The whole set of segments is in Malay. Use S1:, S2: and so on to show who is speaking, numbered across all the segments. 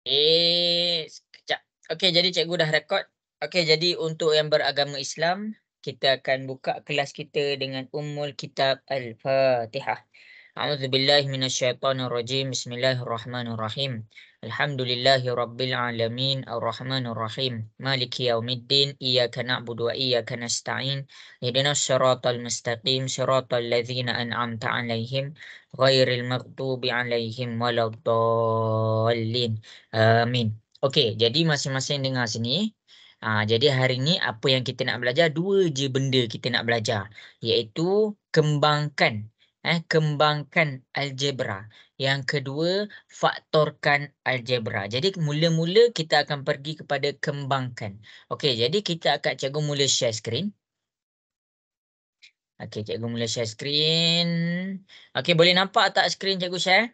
S1: Sekejap. Okey, jadi cikgu dah rekod. Okey, jadi untuk yang beragama Islam, kita akan buka kelas kita dengan Ummul Kitab Al-Fatihah. A'udzubillahi minasyaitonirrajim. Bismillahirrahmanirrahim. Alhamdulillahi rabbil alamin, arrahmanirrahim. Maliki yaumiddin, iyyaka na'budu wa iyyaka nasta'in. Ihdinas siratal mustaqim, siratal ladzina an'amta 'alaihim, ghairil maghdubi 'alaihim waladdallin. Amin. Okey, jadi masing-masing dengar sini. Jadi hari ni apa yang kita nak belajar? Dua je benda kita nak belajar, iaitu kembangkan algebra. Yang kedua, faktorkan algebra. Jadi mula-mula kita akan pergi kepada kembangkan. Okey, jadi kita akan cikgu mula share screen. Okey, cikgu mula share screen. Okey, boleh nampak tak skrin cikgu share?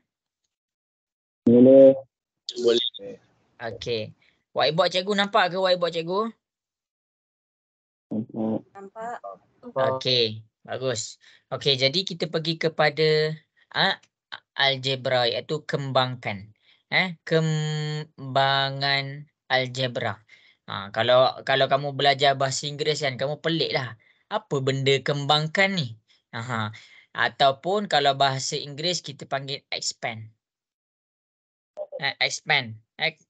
S2: Boleh.
S1: Okey. Whiteboard cikgu nampak ke whiteboard cikgu?
S2: Nampak.
S1: Okey, bagus. Okey, jadi kita pergi kepada algebra, iaitu kembangkan. Kembangan algebra. Kalau kamu belajar bahasa Inggeris kan, kamu pelik lah. Apa benda kembangkan ni? Ataupun kalau bahasa Inggeris kita panggil expand. Expand.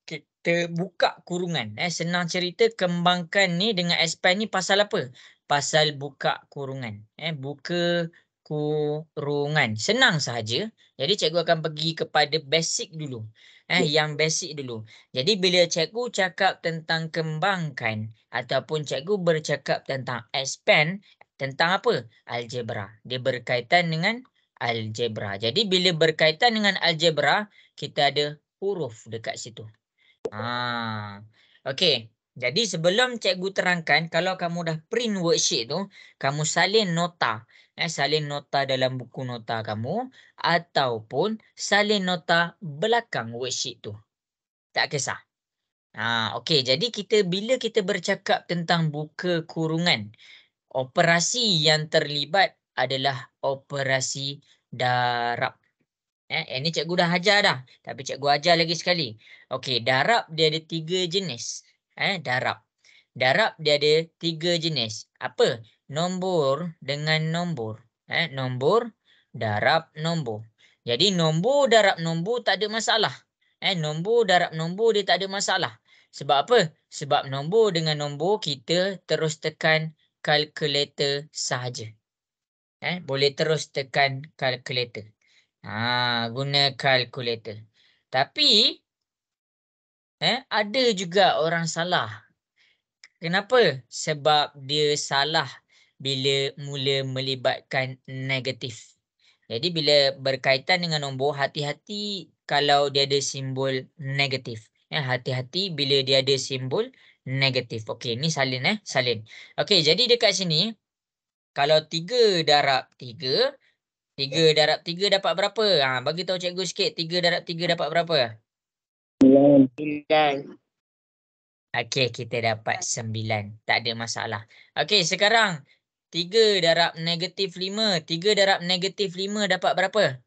S1: Kita buka kurungan. Senang cerita, kembangkan ni dengan expand ni pasal apa? Pasal buka kurungan. Buka kurungan. Senang sahaja. Jadi cikgu akan pergi kepada basic dulu. Yang basic dulu. Jadi bila cikgu cakap tentang kembangkan ataupun cikgu bercakap tentang expand, tentang apa? Algebra. Dia berkaitan dengan algebra. Jadi bila berkaitan dengan algebra, kita ada huruf dekat situ. Okey. Jadi sebelum cikgu terangkan, kalau kamu dah print worksheet tu, kamu salin nota. Salin nota dalam buku nota kamu ataupun salin nota belakang worksheet tu. Tak kisah. Okey. Jadi bila kita bercakap tentang buka kurungan, operasi yang terlibat adalah operasi darab. Ini cikgu dah ajar dah. Tapi cikgu ajar lagi sekali. Okey, darab dia ada 3 jenis. Darab. Darab dia ada 3 jenis. Apa? Nombor dengan nombor. Nombor darab nombor. Jadi nombor darab nombor tak ada masalah. Nombor darab nombor dia tak ada masalah. Sebab apa? Sebab nombor dengan nombor kita terus tekan kalkulator sahaja. Boleh terus tekan kalkulator. Guna kalkulator. Tapi ada juga orang salah. Kenapa? Sebab dia salah bila mula melibatkan negatif. Jadi bila berkaitan dengan nombor, hati-hati kalau dia ada simbol negatif. Hati-hati bila dia ada simbol negatif. Okey, ni salin salin. Okey, jadi dekat sini kalau 3 darab 3, 3 darab 3 dapat berapa? Bagi tahu cikgu sikit, 3 darab 3 dapat berapa?
S2: 9.
S1: Okey, kita dapat 9. Tak ada masalah. Okey, sekarang 3 darab negatif 5. 3 darab negatif 5 dapat berapa?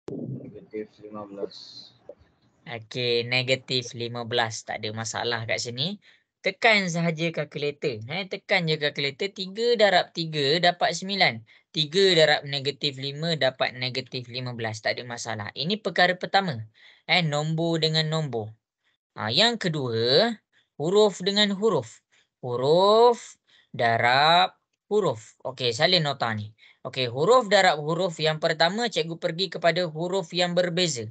S2: Negatif 15.
S1: Okey, negatif 15. Tak ada masalah kat sini. Tekan sahaja kalkulator. Tekan je kalkulator. 3 darab 3 dapat 9. 3 darab negatif 5 dapat negatif 15. Tak ada masalah. Ini perkara pertama. Nombor dengan nombor. Yang kedua, huruf dengan huruf. Huruf darab huruf. Okey, salin nota ni. Okey, huruf darab huruf. Yang pertama, cikgu pergi kepada huruf yang berbeza.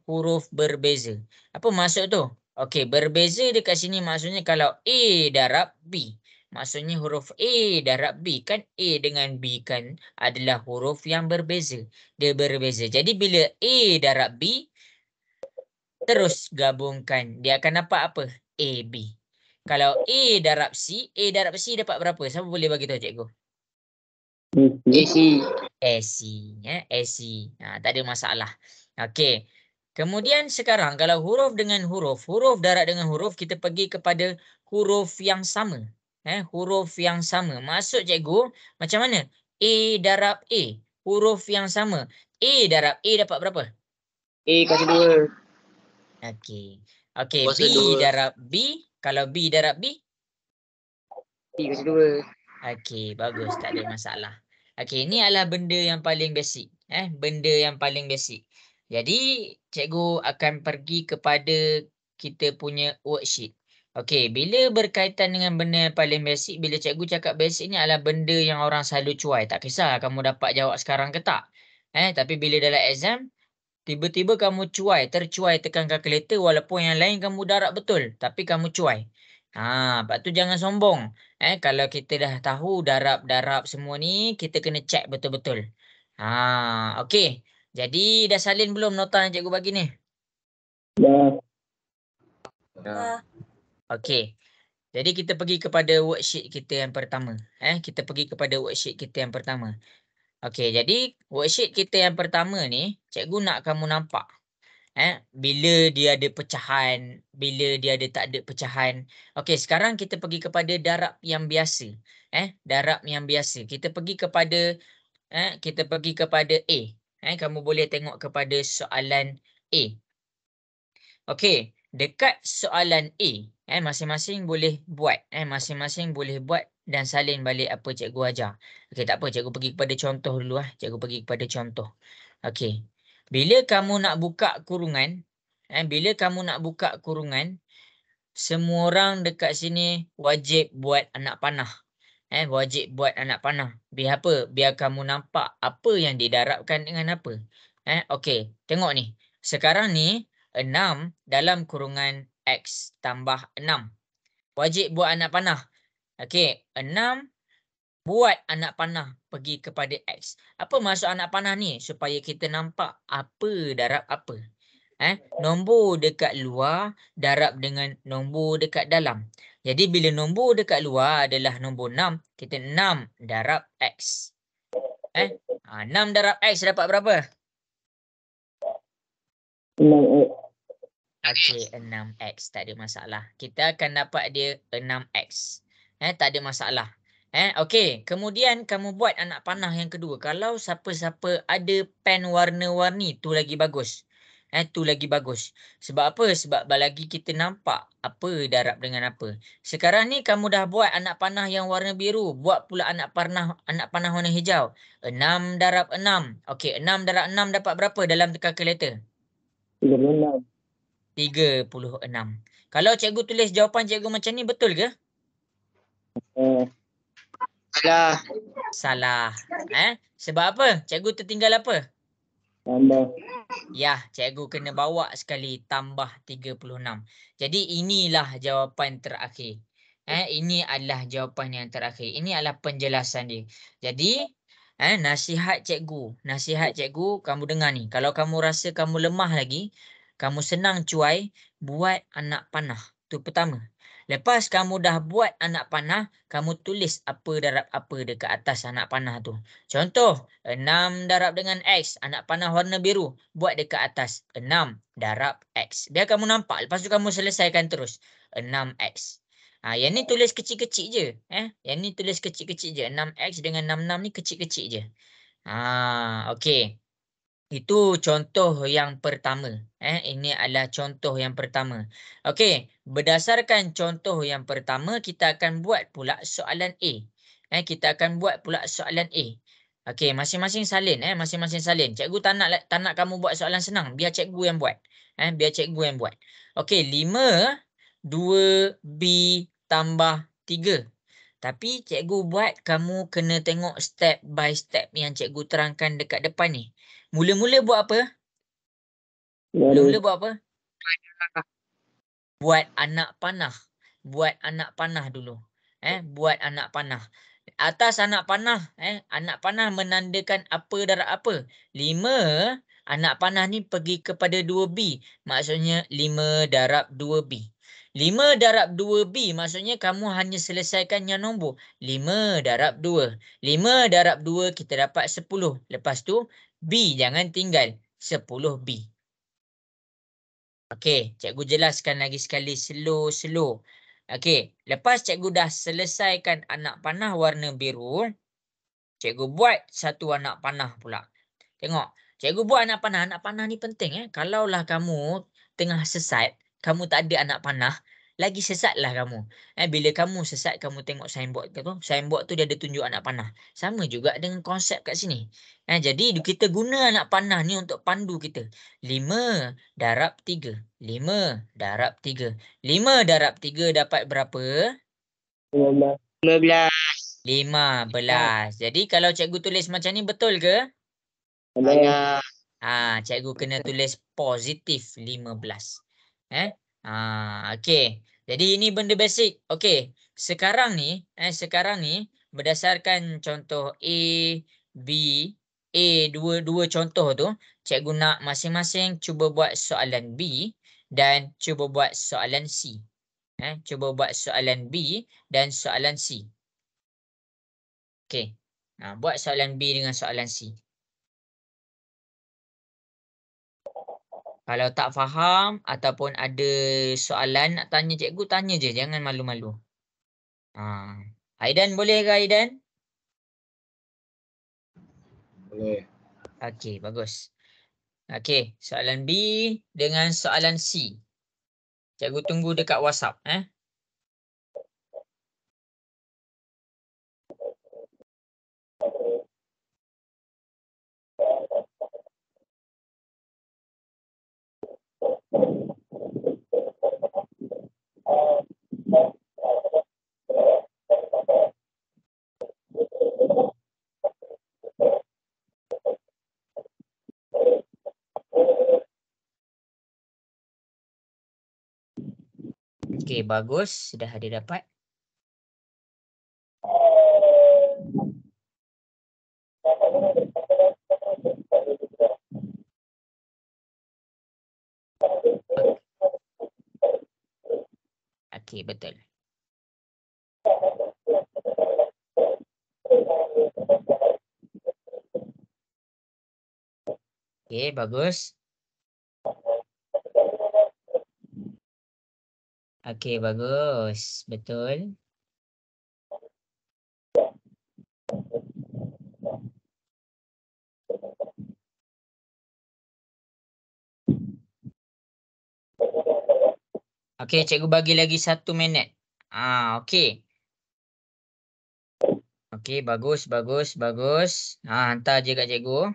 S1: Huruf berbeza. Apa maksud tu? Okey, berbeza dekat sini maksudnya kalau A darab B. Maksudnya huruf A darab B. Kan A dengan B kan adalah huruf yang berbeza. Dia berbeza. Jadi bila A darab B, terus gabungkan. Dia akan dapat apa? AB. Kalau A darab C dapat berapa? Siapa boleh bagi tahu cikgu?
S2: AC.
S1: AC. AC. Tak ada masalah. Okey. Kemudian sekarang kalau huruf dengan huruf, huruf darab dengan huruf, kita pergi kepada huruf yang sama. Huruf yang sama. Maksud cikgu, macam mana? A darab A. Huruf yang sama. A darab A dapat berapa?
S2: A kasi 2.
S1: Okey. Okey, B
S2: Kuasa 2.
S1: darab B. Kalau B darab B?
S2: B kasi 2.
S1: Okey, bagus. Tak ada masalah. Okey, ini adalah benda yang paling basic. Benda yang paling basic. Jadi, cikgu akan pergi kepada kita punya worksheet. Okey, bila berkaitan dengan benda yang paling basic, bila cikgu cakap basic ni adalah benda yang orang selalu cuai. Tak kisah kamu dapat jawab sekarang ke tak. Tapi bila dalam exam, tiba-tiba kamu tercuai tekan kalkulator walaupun yang lain kamu darab betul, tapi kamu cuai. Lepas tu jangan sombong. Kalau kita dah tahu darab-darab semua ni, kita kena check betul-betul. Okey. Jadi dah salin belum nota yang cikgu bagi ni?
S2: Dah.
S1: Okey. Jadi kita pergi kepada worksheet kita yang pertama. Kita pergi kepada worksheet kita yang pertama. Okey, jadi worksheet kita yang pertama ni, cikgu nak kamu nampak. Bila dia ada pecahan, bila dia ada tak ada pecahan. Okey, sekarang kita pergi kepada darab yang biasa. Darab yang biasa. Kita pergi kepada A. Kamu boleh tengok kepada soalan A. Okey, dekat soalan A, masing-masing boleh buat. Masing-masing boleh buat dan salin balik apa cikgu ajar. Okey, tak apa, cikgu pergi kepada contoh dulu. Cikgu pergi kepada contoh. Okey. Bila kamu nak buka kurungan, semua orang dekat sini wajib buat anak panah. Wajib buat anak panah. Biar apa? Biar kamu nampak apa yang didarabkan dengan apa. Okey, tengok ni. Sekarang ni 6 dalam kurungan X tambah 6. Wajib buat anak panah. Okey, 6 buat anak panah pergi kepada X. Apa maksud anak panah ni? Supaya kita nampak apa darab apa. Nombor dekat luar darab dengan nombor dekat dalam. Jadi bila nombor dekat luar adalah nombor 6, kita 6 darab X. 6 darab X dapat berapa?
S2: 6X.
S1: Okey, 6X. Tak ada masalah. Kita akan dapat dia 6X. Tak ada masalah. Okey, kemudian kamu buat anak panah yang kedua. Kalau siapa-siapa ada pen warna-warni, tu lagi bagus. Tu lagi bagus. Sebab apa? Sebab lagi kita nampak apa darab dengan apa. Sekarang ni kamu dah buat anak panah yang warna biru. Buat pula anak panah warna hijau. 6 darab 6. Okey, 6 darab 6 dapat berapa dalam kalkulator?
S2: 36.
S1: 36. Kalau cikgu tulis jawapan cikgu macam ni, betul ke?
S2: Salah.
S1: Salah. Sebab apa? Cikgu tertinggal apa?
S2: Tambah.
S1: Ya, cikgu kena bawa sekali tambah 36. Jadi inilah jawapan terakhir. Ini adalah jawapan yang terakhir. Ini adalah penjelasan dia. Jadi, nasihat cikgu, kamu dengar ni. Kalau kamu rasa kamu lemah lagi, kamu senang cuai, buat anak panah. Itu pertama. Lepas kamu dah buat anak panah, kamu tulis apa darab apa dekat atas anak panah tu. Contoh, 6 darab dengan X, anak panah warna biru. Buat dekat atas, 6 darab X. Biar kamu nampak. Lepas tu kamu selesaikan terus. 6X. Yang ni tulis kecil-kecil je. Yang ni tulis kecil-kecil je. 6X dengan 66 ni kecil-kecil je. Okey. Itu contoh yang pertama. Ini adalah contoh yang pertama. Okey, berdasarkan contoh yang pertama, kita akan buat pula soalan A. Kita akan buat pula soalan A. Okey, masing-masing salin. Masing-masing salin. Cikgu tak nak kamu buat soalan senang. Biar cikgu yang buat. Biar cikgu yang buat. Okey, 5, 2B tambah 3. Tapi cikgu buat kamu kena tengok step by step yang cikgu terangkan dekat depan ni. Mula-mula buat apa? Mula-mula buat apa? Buat anak panah. Buat anak panah dulu. Buat anak panah. Atas anak panah, anak panah menandakan apa darab apa. 5, anak panah ni pergi kepada 2B. Maksudnya 5 darab 2B. 5 darab 2B maksudnya kamu hanya selesaikan yang nombor. 5 darab 2. 5 darab 2 kita dapat 10. Lepas tu B jangan tinggal. 10B. Okey, cikgu jelaskan lagi sekali slow. Okey, lepas cikgu dah selesaikan anak panah warna biru, cikgu buat satu anak panah pula. Tengok, Cikgu buat anak panah. Anak panah ni penting. Kalaulah kamu tengah sesat, kamu tak ada anak panah, lagi sesatlah kamu. Bila kamu sesat, kamu tengok signboard tu. Signboard tu dia ada tunjuk anak panah. Sama juga dengan konsep kat sini. Jadi kita guna anak panah ni untuk pandu kita. 5 darab 3. 5 darab 3. 5 darab 3 dapat berapa?
S2: 15.
S1: 15. Jadi kalau cikgu tulis macam ni betul ke?
S2: Ada.
S1: Cikgu kena tulis positif 15. Okey. Jadi ini benda basic. Okey. Sekarang ni berdasarkan contoh A, B, A dua contoh tu, cikgu nak masing-masing cuba buat soalan B dan cuba buat soalan C. Cuba buat soalan B dan soalan C. Okey. Buat soalan B dengan soalan C. Kalau tak faham ataupun ada soalan nak tanya cikgu, tanya je. Jangan malu-malu. Aidan boleh ke Aidan?
S2: Boleh.
S1: Okey, bagus. Okey, soalan B dengan soalan C. Cikgu tunggu dekat WhatsApp. Okey, bagus. Sudah ada dapat. Okey, betul. Okey, bagus. Okey, bagus. Betul. Okey, cikgu bagi lagi 1 minit. Okey. Okey, bagus, bagus, bagus. Hantar je kat cikgu.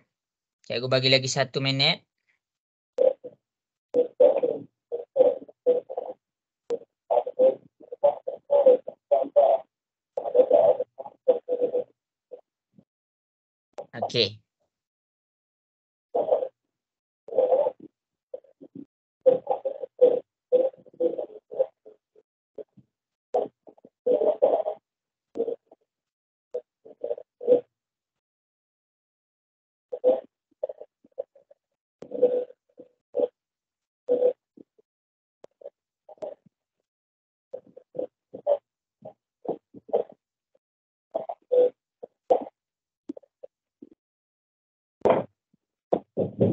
S1: Cikgu bagi lagi 1 minit. Okey.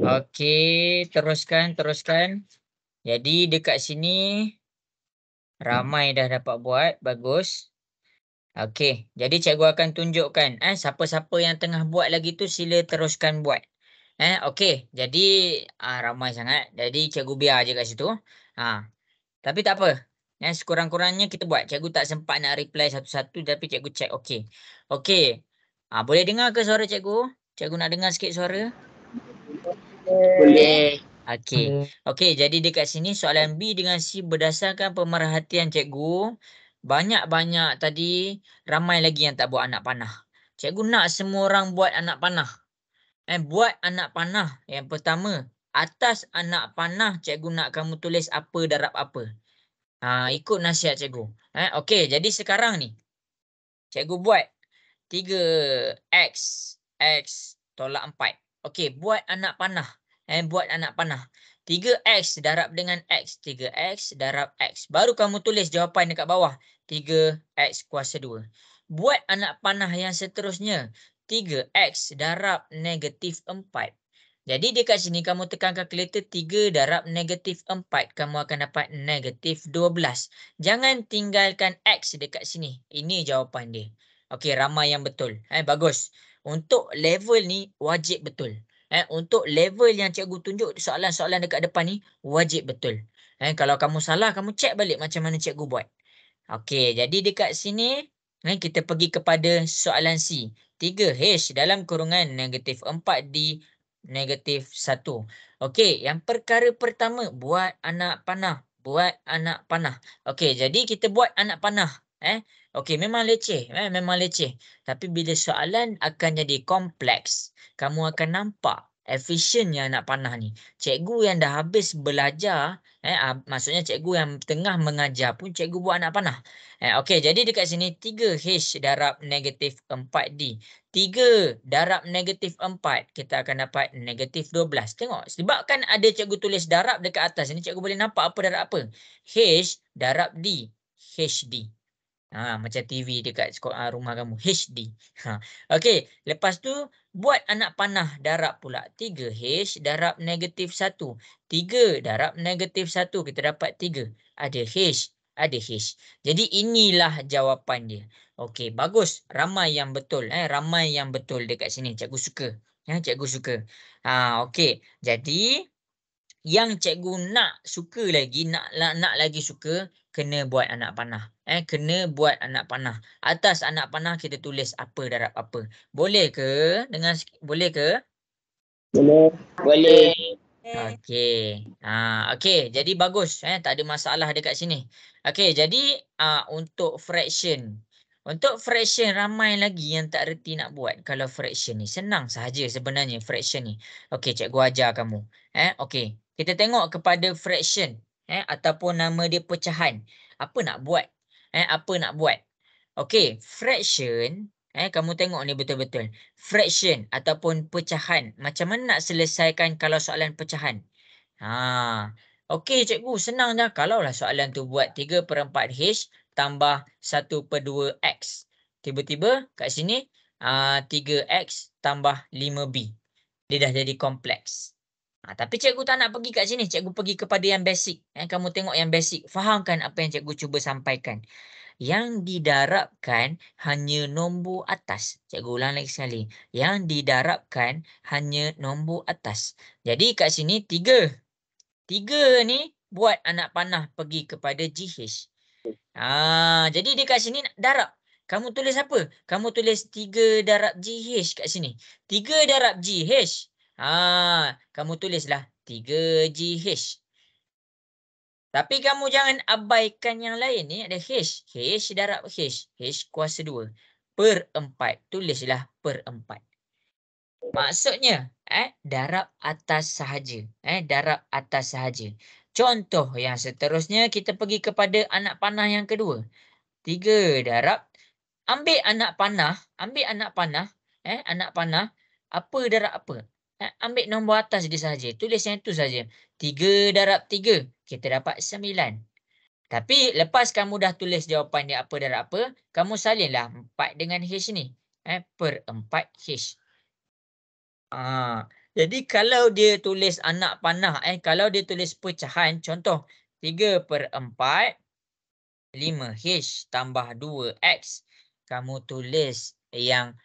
S1: Okey, teruskan. Jadi dekat sini ramai dah dapat buat, bagus. Okey, jadi cikgu akan tunjukkan siapa-siapa yang tengah buat lagi tu sila teruskan buat. Okey, jadi ramai sangat. Jadi cikgu biar je kat situ. Tapi tak apa. Sekurang-kurangnya kita buat. Cikgu tak sempat nak reply satu-satu tapi cikgu check okey. Okey. Boleh dengar ke suara cikgu? Cikgu nak dengar sikit suara.
S2: Boleh.
S1: Okey, jadi dekat sini soalan B dengan C berdasarkan pemerhatian cikgu, banyak-banyak tadi ramai lagi yang tak buat anak panah. Cikgu nak semua orang buat anak panah. Buat anak panah. Yang pertama, atas anak panah cikgu nak kamu tulis apa darab apa. Ikut nasihat cikgu. Okey, jadi sekarang ni cikgu buat 3x tolak 4. Okey, buat anak panah. Buat anak panah. 3x darab dengan x. 3x darab x. Baru kamu tulis jawapan dekat bawah. 3x kuasa 2. Buat anak panah yang seterusnya. 3x darab negatif 4. Jadi dekat sini kamu tekan kalkulator 3 darab negatif 4. Kamu akan dapat negatif 12. Jangan tinggalkan x dekat sini. Ini jawapan dia. Okey, ramai yang betul. Bagus. Untuk level ni wajib betul. Untuk level yang cikgu tunjuk soalan-soalan dekat depan ni wajib betul. Kalau kamu salah, kamu cek balik macam mana cikgu buat. Okey, jadi dekat sini kita pergi kepada soalan C. 3H dalam kurungan -4D -1. Okey, yang perkara pertama buat anak panah. Buat anak panah. Okey, jadi kita buat anak panah. Okey, memang leceh. Memang leceh. Tapi bila soalan akan jadi kompleks, kamu akan nampak efisiennya anak panah ni. Cikgu yang dah habis belajar, maksudnya cikgu yang tengah mengajar pun cikgu buat anak panah. Okey, jadi dekat sini 3H darab -4D. 3 darab -4, kita akan dapat -12. Tengok, sebab kan ada cikgu tulis darab dekat atas ni, cikgu boleh nampak apa darab apa. H darab D. HD. Macam TV dekat rumah kamu. HD. Okey, lepas tu buat anak panah darab pula. 3H darab -1. 3 darab -1, kita dapat 3. Ada H, ada H. Jadi inilah jawapan dia. Okey, bagus. Ramai yang betul. Ramai yang betul dekat sini. Cikgu suka. Cikgu suka. Okey. Jadi yang cikgu suka lagi, nak lagi suka, kena buat anak panah. Kena buat anak panah. Atas anak panah kita tulis apa darab apa. Boleh ke? Boleh ke?
S2: Boleh. Boleh.
S1: Okey. Okey, jadi bagus. Tak ada masalah dekat sini. Okey, jadi untuk fraction. Untuk fraction ramai lagi yang tak reti nak buat. Kalau fraction ni senang sahaja sebenarnya fraction ni. Okey, cikgu ajar kamu. Okey. Kita tengok kepada fraction, ataupun nama dia pecahan. Apa nak buat? Apa nak buat? Okey, fraction, kamu tengok ni betul-betul. Fraction ataupun pecahan. Macam mana nak selesaikan kalau soalan pecahan? Okey cikgu, senang je. Kalaulah soalan tu buat 3/4H tambah 1/2X. Tiba-tiba kat sini 3X tambah 5B. Dia dah jadi kompleks. Tapi cikgu tak nak pergi kat sini. Cikgu pergi kepada yang basic. Kamu tengok yang basic. Fahamkan apa yang cikgu cuba sampaikan. Yang didarabkan hanya nombor atas. Cikgu ulang lagi sekali. Yang didarabkan hanya nombor atas. Jadi kat sini 3. 3 ni buat anak panah pergi kepada GH. Jadi dia kat sini darab. Kamu tulis apa? Kamu tulis 3 darab GH kat sini. 3 darab GH. Kamu tulislah 3GH. Tapi kamu jangan abaikan yang lain ni. Ada H. H darab H. H kuasa 2. Per 4. Tulislah per 4. Maksudnya, darab atas sahaja. Darab atas sahaja. Contoh yang seterusnya, kita pergi kepada anak panah yang kedua. 3 darab. Ambil anak panah. Anak panah. Apa darab apa? Ambil nombor atas dia sahaja. Tulis yang itu sahaja. 3 darab 3. Kita dapat 9. Tapi lepas kamu dah tulis jawapan dia apa darab apa, kamu salinlah 4 dengan H ni. Per 4H. Jadi kalau dia tulis anak panah, kalau dia tulis pecahan, contoh 3/4, 5H tambah 2X. Kamu tulis yang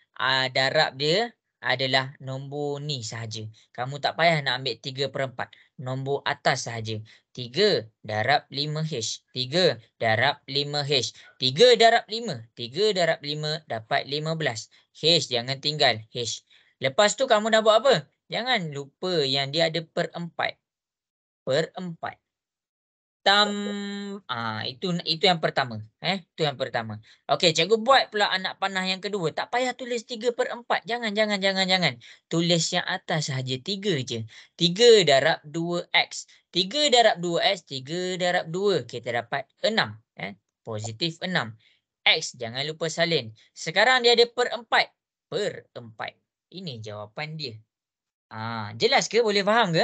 S1: darab dia adalah nombor ni sahaja. Kamu tak payah nak ambil 3/4. Nombor atas sahaja. 3 darab 5H. 3 darab 5H. 3 darab 5. 3 darab 5 dapat 15. H jangan tinggal. H. Lepas tu kamu dah buat apa? Jangan lupa yang dia ada per 4. Per 4. Itu yang pertama. Itu yang pertama. Okey, cikgu buat pula anak panah yang kedua. Tak payah tulis 3/4. Jangan. Tulis yang atas sahaja. 3 je. 3 darab 2X. 3 darab 2X. 3 darab 2. Kita dapat 6. Positif 6. X jangan lupa salin. Sekarang dia ada per 4. Per 4. Ini jawapan dia. Jelas ke? Boleh faham ke?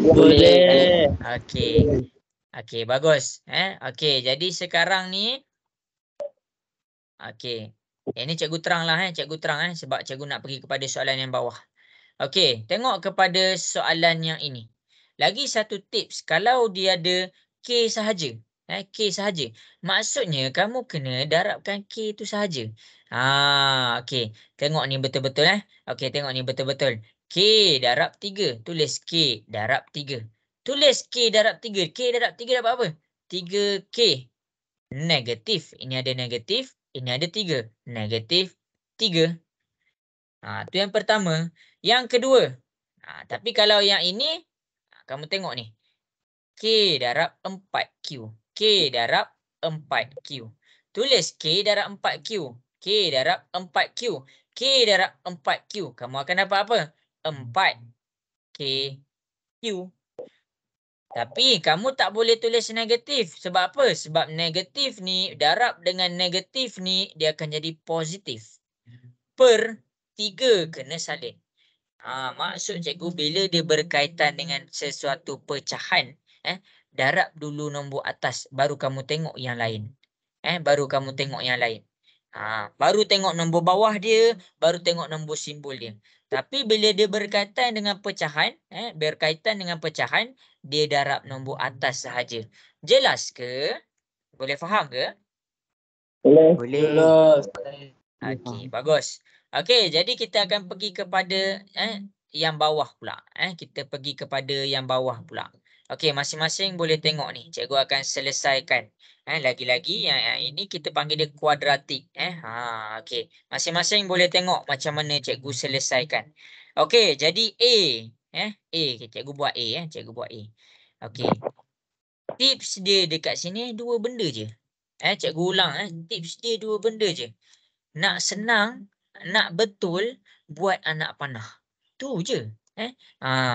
S2: Boleh.
S1: Okey, bagus. Okey, jadi sekarang ni ini cikgu teranglah cikgu terang sebab cikgu nak pergi kepada soalan yang bawah. Okey, tengok kepada soalan yang ini. Lagi satu tips, kalau dia ada K sahaja. K sahaja. Maksudnya kamu kena darabkan K itu sahaja. Okey. Tengok ni betul-betul Okey, tengok ni betul-betul. K darab 3. Tulis K darab 3. Tulis K darab 3. K darab 3 dapat apa? 3K. Negatif. Ini ada negatif. Ini ada 3. Negatif 3. Tu yang pertama. Yang kedua. Tapi kalau yang ini, kamu tengok ni. K darab 4Q. K darab 4Q. Tulis K darab 4Q. K darab 4Q. K darab 4Q. Kamu akan dapat apa? 4KQ. Tapi kamu tak boleh tulis negatif. Sebab apa? Sebab negatif ni darab dengan negatif ni dia akan jadi positif. Per 3 kena salin. Maksud cikgu bila dia berkaitan dengan sesuatu pecahan, darab dulu nombor atas baru kamu tengok yang lain. Baru kamu tengok yang lain. Baru tengok nombor bawah dia, baru tengok nombor simbol dia. Tapi bila dia berkaitan dengan pecahan, dia darab nombor atas sahaja. Jelas ke? Boleh faham ke?
S2: Boleh.
S1: Okey, bagus. Okey, jadi kita akan pergi kepada yang bawah pula. Kita pergi kepada yang bawah pula. Okey, masing-masing boleh tengok ni. Cikgu akan selesaikan. Lagi-lagi yang ini kita panggil dia kuadratik. Okey. Masing-masing boleh tengok macam mana cikgu selesaikan. Okey, jadi A. A. Cikgu buat A. Cikgu buat A. Okey. Tips dia dekat sini dua benda je. Cikgu ulang. Tips dia dua benda je. Nak senang, nak betul, buat anak panah. Tu je.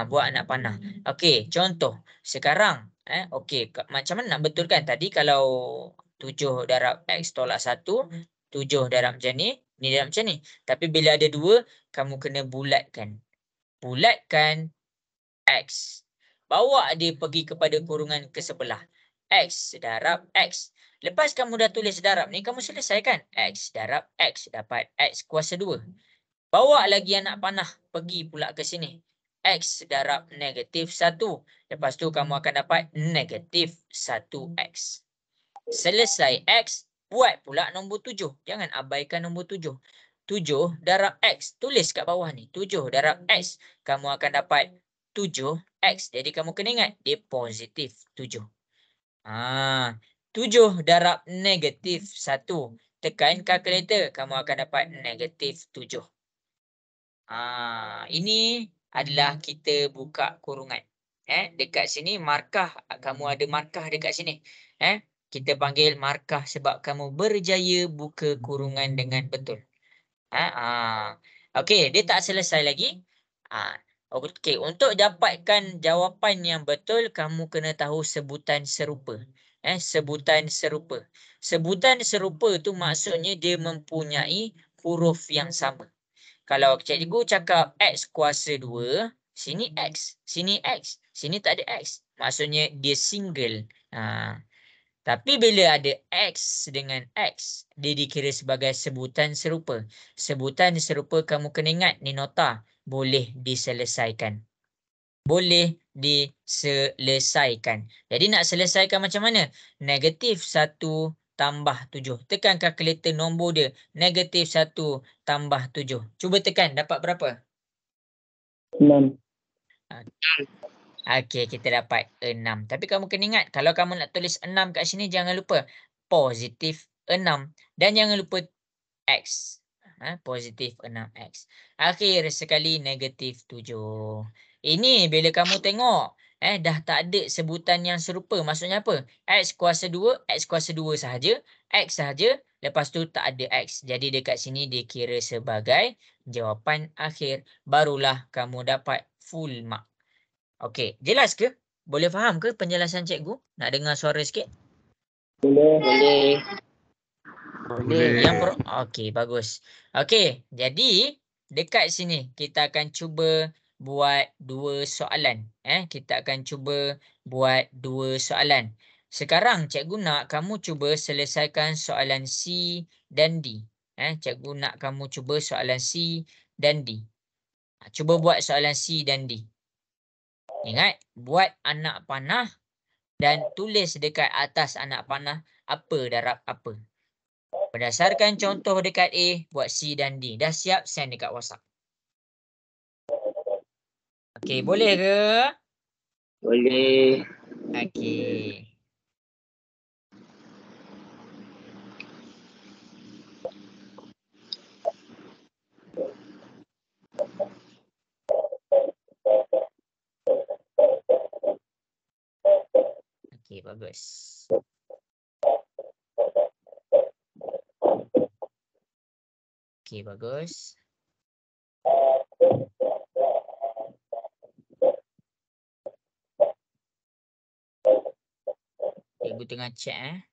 S1: Buat anak panah. Okey, contoh. Sekarang, okey, macam mana nak betulkan? Tadi kalau 7 darab X tolak 1, 7 darab macam ni darab macam ni. Tapi bila ada 2, kamu kena bulatkan. Bulatkan X. Bawa dia pergi kepada kurungan ke sebelah. X darab X. Lepas kamu dah tulis darab ni, kamu selesaikan. X darab X dapat X kuasa 2. Bawa lagi anak panah. Pergi pula ke sini. X darab negatif 1. Lepas tu kamu akan dapat negatif 1X. Selesai X, buat pula nombor 7. Jangan abaikan nombor 7. 7 darab X. Tulis kat bawah ni. 7 darab X. Kamu akan dapat 7X. Jadi kamu kena ingat, dia positif 7. 7 darab negatif 1. Tekan kalkulator, kamu akan dapat negatif 7. Ini adalah kita buka kurungan. Dekat sini markah, kamu ada markah dekat sini. Kita panggil markah sebab kamu berjaya buka kurungan dengan betul. Okey, dia tak selesai lagi. Okey, untuk dapatkan jawapan yang betul, kamu kena tahu sebutan serupa. Sebutan serupa. Sebutan serupa tu maksudnya dia mempunyai huruf yang sama. Kalau cikgu cakap X kuasa 2, sini X, sini X, sini tak ada X. Maksudnya dia single. Tapi bila ada X dengan X, dia dikira sebagai sebutan serupa. Sebutan serupa kamu kena ingat ni nota. Boleh diselesaikan. Boleh diselesaikan. Jadi nak selesaikan macam mana? Negatif 1 tambah 7. Tekan kalkulator nombor dia. Negatif 1 tambah 7. Cuba tekan. Dapat berapa?
S2: 6.
S1: Okey, kita dapat 6. Tapi kamu kena ingat, kalau kamu nak tulis 6 kat sini, jangan lupa positif 6. Dan jangan lupa X. Positif 6X. Akhir sekali negatif 7. Ini bila kamu tengok, dah tak ada sebutan yang serupa. Maksudnya apa? X kuasa 2, X kuasa 2 sahaja. X sahaja, lepas tu tak ada X. Jadi dekat sini dikira sebagai jawapan akhir. Barulah kamu dapat full mark. Okey, jelas ke? Boleh faham ke penjelasan cikgu? Nak dengar suara sikit?
S2: Boleh.
S1: Okey, bagus. Okey, jadi dekat sini kita akan cuba buat 2 soalan. Kita akan cuba buat 2 soalan. Sekarang cikgu nak kamu cuba selesaikan soalan C dan D. Cikgu nak kamu cuba soalan C dan D. Cuba buat soalan C dan D. Ingat, buat anak panah dan tulis dekat atas anak panah apa darab apa. Berdasarkan contoh dekat A, buat C dan D. Dah siap, send dekat WhatsApp. Okey, boleh ke?
S2: Boleh.
S1: Okey. Okey, bagus. Okey, bagus. Cikgu tengah check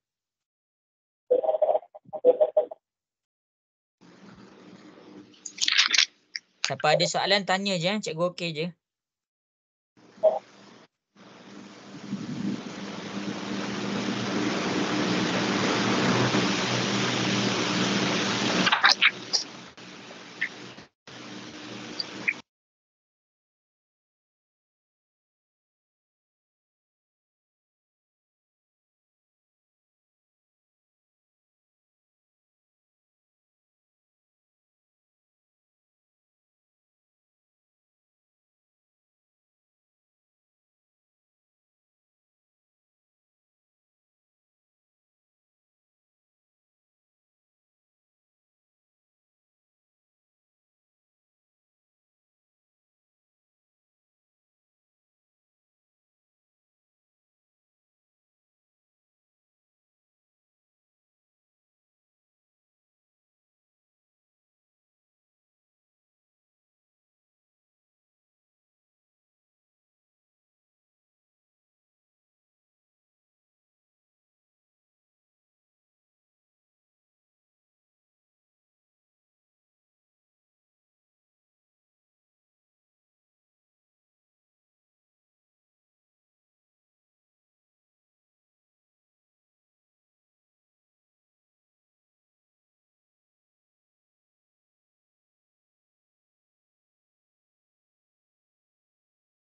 S1: Siapa ada soalan tanya je, cikgu okey je.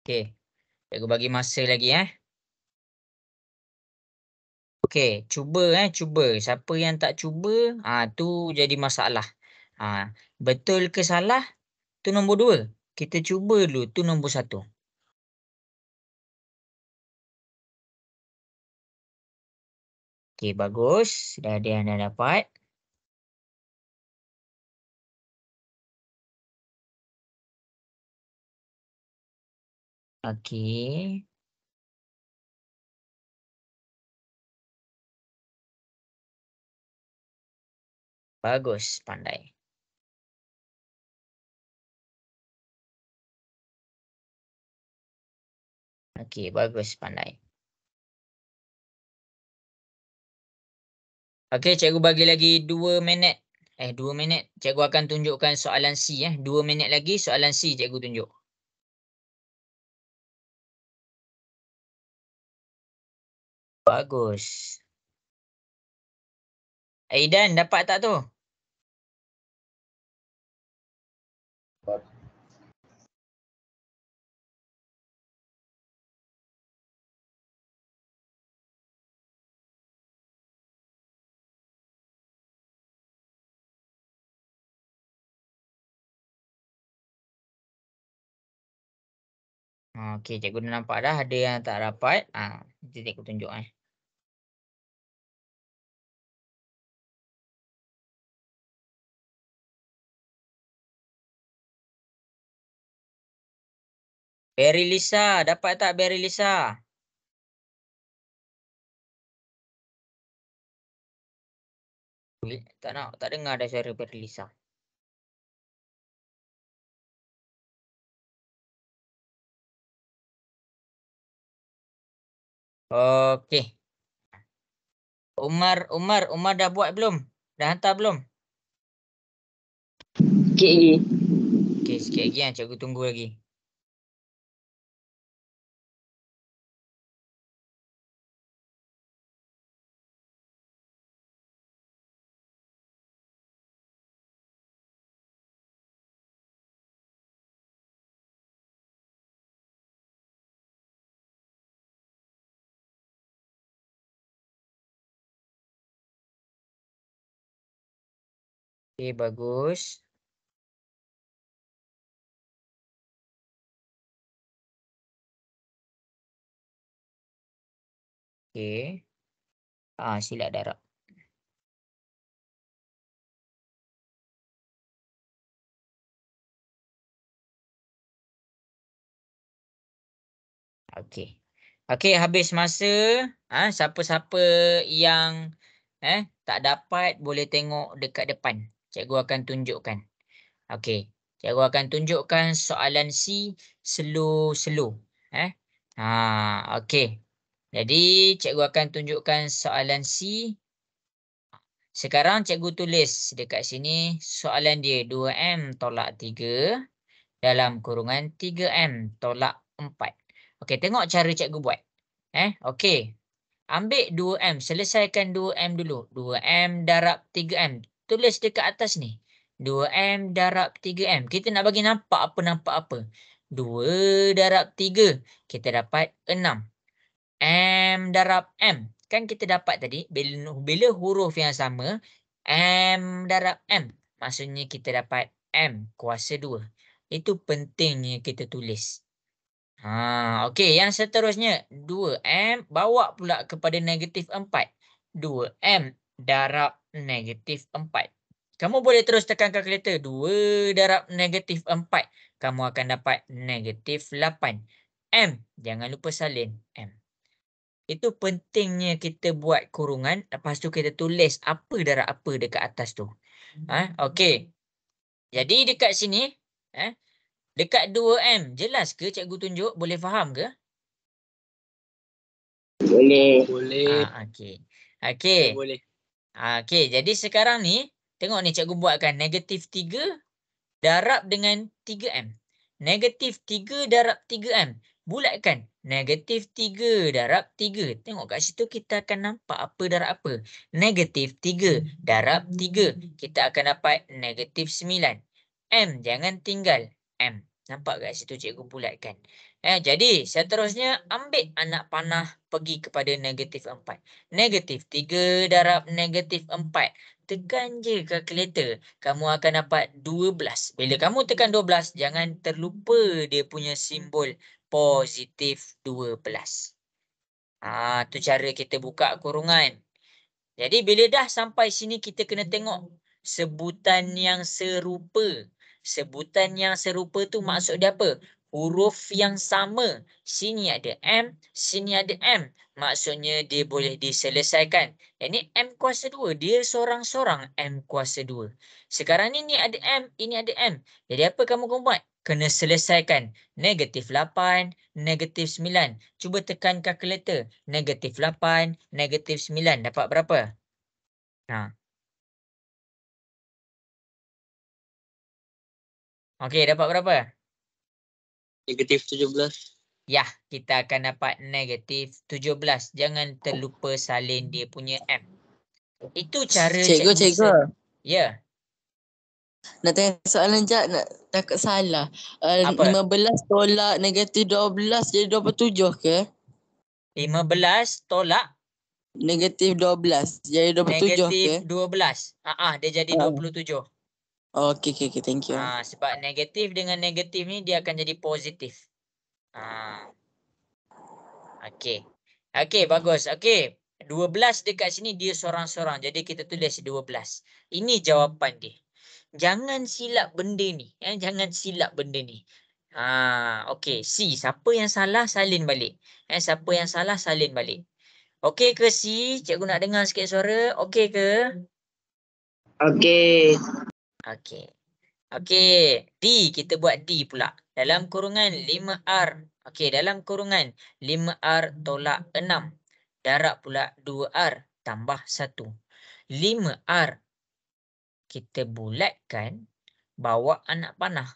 S1: Okey. Cikgu bagi masa lagi Okey, cuba. Siapa yang tak cuba, tu jadi masalah. Betul ke salah tu nombor 2. Kita cuba dulu tu nombor 1. Okey, bagus. Dah ada yang dah dapat. Okey. Bagus, pandai. Okey, bagus, pandai. Okey, cikgu bagi lagi 2 minit. 2 minit. Cikgu akan tunjukkan soalan C 2 minit lagi soalan C cikgu tunjuk. Bagus. Aidan, dapat tak tu? Okey, cikgu dah nampak dah ada yang tak dapat. Nanti cikgu tunjuk Berry Lisa, dapat tak Berry Lisa? Tak dengar ada suara Berry Lisa. Okey. Umar dah buat belum? Dah hantar belum?
S2: Sikit lagi.
S1: Okey, sikit lagi cikgu tunggu lagi. Okey, bagus. Okey. Sila darab. Okey. Okey, habis masa. Siapa-siapa yang tak dapat boleh tengok dekat depan. Cikgu akan tunjukkan. Okey. Cikgu akan tunjukkan soalan C slow-slow. Okey. Jadi cikgu akan tunjukkan soalan C. Sekarang cikgu tulis dekat sini soalan dia 2M tolak 3 dalam kurungan 3M tolak 4. Okey, tengok cara cikgu buat. Okey. Ambil 2M, selesaikan 2M dulu. 2M darab 3M. Tulis dekat atas ni. 2M darab 3M. Kita nak bagi nampak apa. 2 darab 3. Kita dapat 6. M darab M. Kan kita dapat tadi, bila huruf yang sama, M darab M. Maksudnya kita dapat M kuasa 2. Itu pentingnya kita tulis. Okey, yang seterusnya 2M bawa pula kepada negatif 4. 2M darab negatif 4. Kamu boleh terus tekan kalkulator. 2 darab negatif 4. Kamu akan dapat negatif 8. M. Jangan lupa salin M. Itu pentingnya kita buat kurungan. Lepas tu kita tulis apa darab apa dekat atas tu. Okey. Jadi dekat sini. Dekat 2M. Jelas ke cikgu tunjuk? Boleh faham ke?
S2: Boleh.
S3: Boleh.
S1: Okey. Okey.
S3: Boleh.
S1: Okey, jadi sekarang ni tengok ni cikgu buatkan negatif 3 darab dengan 3M. Negatif 3 darab 3M. Bulatkan. Negatif 3 darab 3. Tengok kat situ kita akan nampak apa darab apa. Negatif 3 darab 3. Kita akan dapat negatif 9. M jangan tinggal. M. Nampak kat situ cikgu bulatkan. Jadi seterusnya ambil anak panah pergi kepada negatif 4. Negatif 3 darab negatif 4. Tekan je kalkulator. Kamu akan dapat 12. Bila kamu tekan 12, jangan terlupa dia punya simbol positif 12. Tu cara kita buka kurungan. Jadi bila dah sampai sini kita kena tengok sebutan yang serupa. Sebutan yang serupa tu maksud dia apa? Huruf yang sama. Sini ada M, sini ada M. Maksudnya dia boleh diselesaikan. Ini M kuasa 2. Dia sorang-sorang M kuasa 2. Sekarang ni ada M, ini ada M. Jadi apa kamu kena buat? Kena selesaikan. Negatif 8, negatif 9. Cuba tekan kalkulator. Negatif 8, negatif 9. Dapat berapa? Okey, dapat berapa?
S3: Negatif 17.
S1: Ya, kita akan dapat negatif 17. Jangan terlupa salin dia punya M. Itu cara
S4: Cikgu.
S1: Ya.
S4: Nak tanya soalan Jad, nak takut salah.
S1: Apa?
S4: 15 tolak negatif 12 jadi 27 ke?
S1: 15 tolak
S4: Negatif 12 jadi 27
S1: negatif
S4: ke?
S1: 12. Dia jadi 27.
S4: Okey, thank you.
S1: Sebab negatif dengan negatif ni dia akan jadi positif. Okey. Okey, bagus. Okey. 12 dekat sini dia sorang-sorang. Jadi kita tulis 12. Ini jawapan dia. Jangan silap benda ni. Jangan silap benda ni. Okey. C. Siapa yang salah, salin balik. Siapa yang salah, salin balik. Okey ke C? Cikgu nak dengar sikit suara. Okey ke?
S2: Okey.
S1: Okey. Okey. D. Kita buat D pula. Dalam kurungan 5R. Okey. Dalam kurungan 5R tolak 6. Darab pula 2R tambah 1. 5R. Kita bulatkan. Bawa anak panah.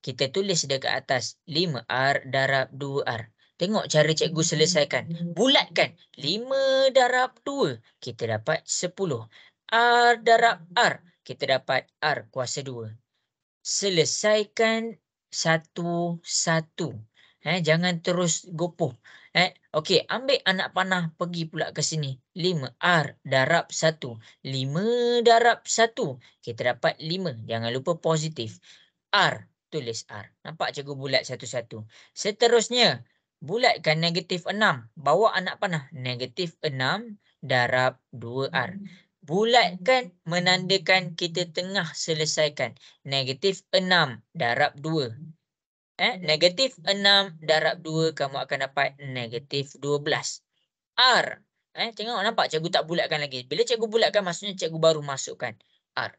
S1: Kita tulis dekat atas 5R darab 2R. Tengok cara cikgu selesaikan. Bulatkan. 5 darab 2. Kita dapat 10. R darab R. Kita dapat R kuasa 2. Selesaikan satu-satu. Jangan terus gopoh. Okey, ambil anak panah pergi pula ke sini. 5 R darab 1. 5 darab 1. Kita dapat 5. Jangan lupa positif. R, tulis R. Nampak cikgu bulat satu-satu. Seterusnya, bulatkan negatif 6. Bawa anak panah. Negatif 6 darab 2R. Bulatkan menandakan kita tengah selesaikan. Negatif 6 darab 2. Negatif 6 darab 2 kamu akan dapat negatif 12. R. Tengok nampak cikgu tak bulatkan lagi. Bila cikgu bulatkan maksudnya cikgu baru masukkan R.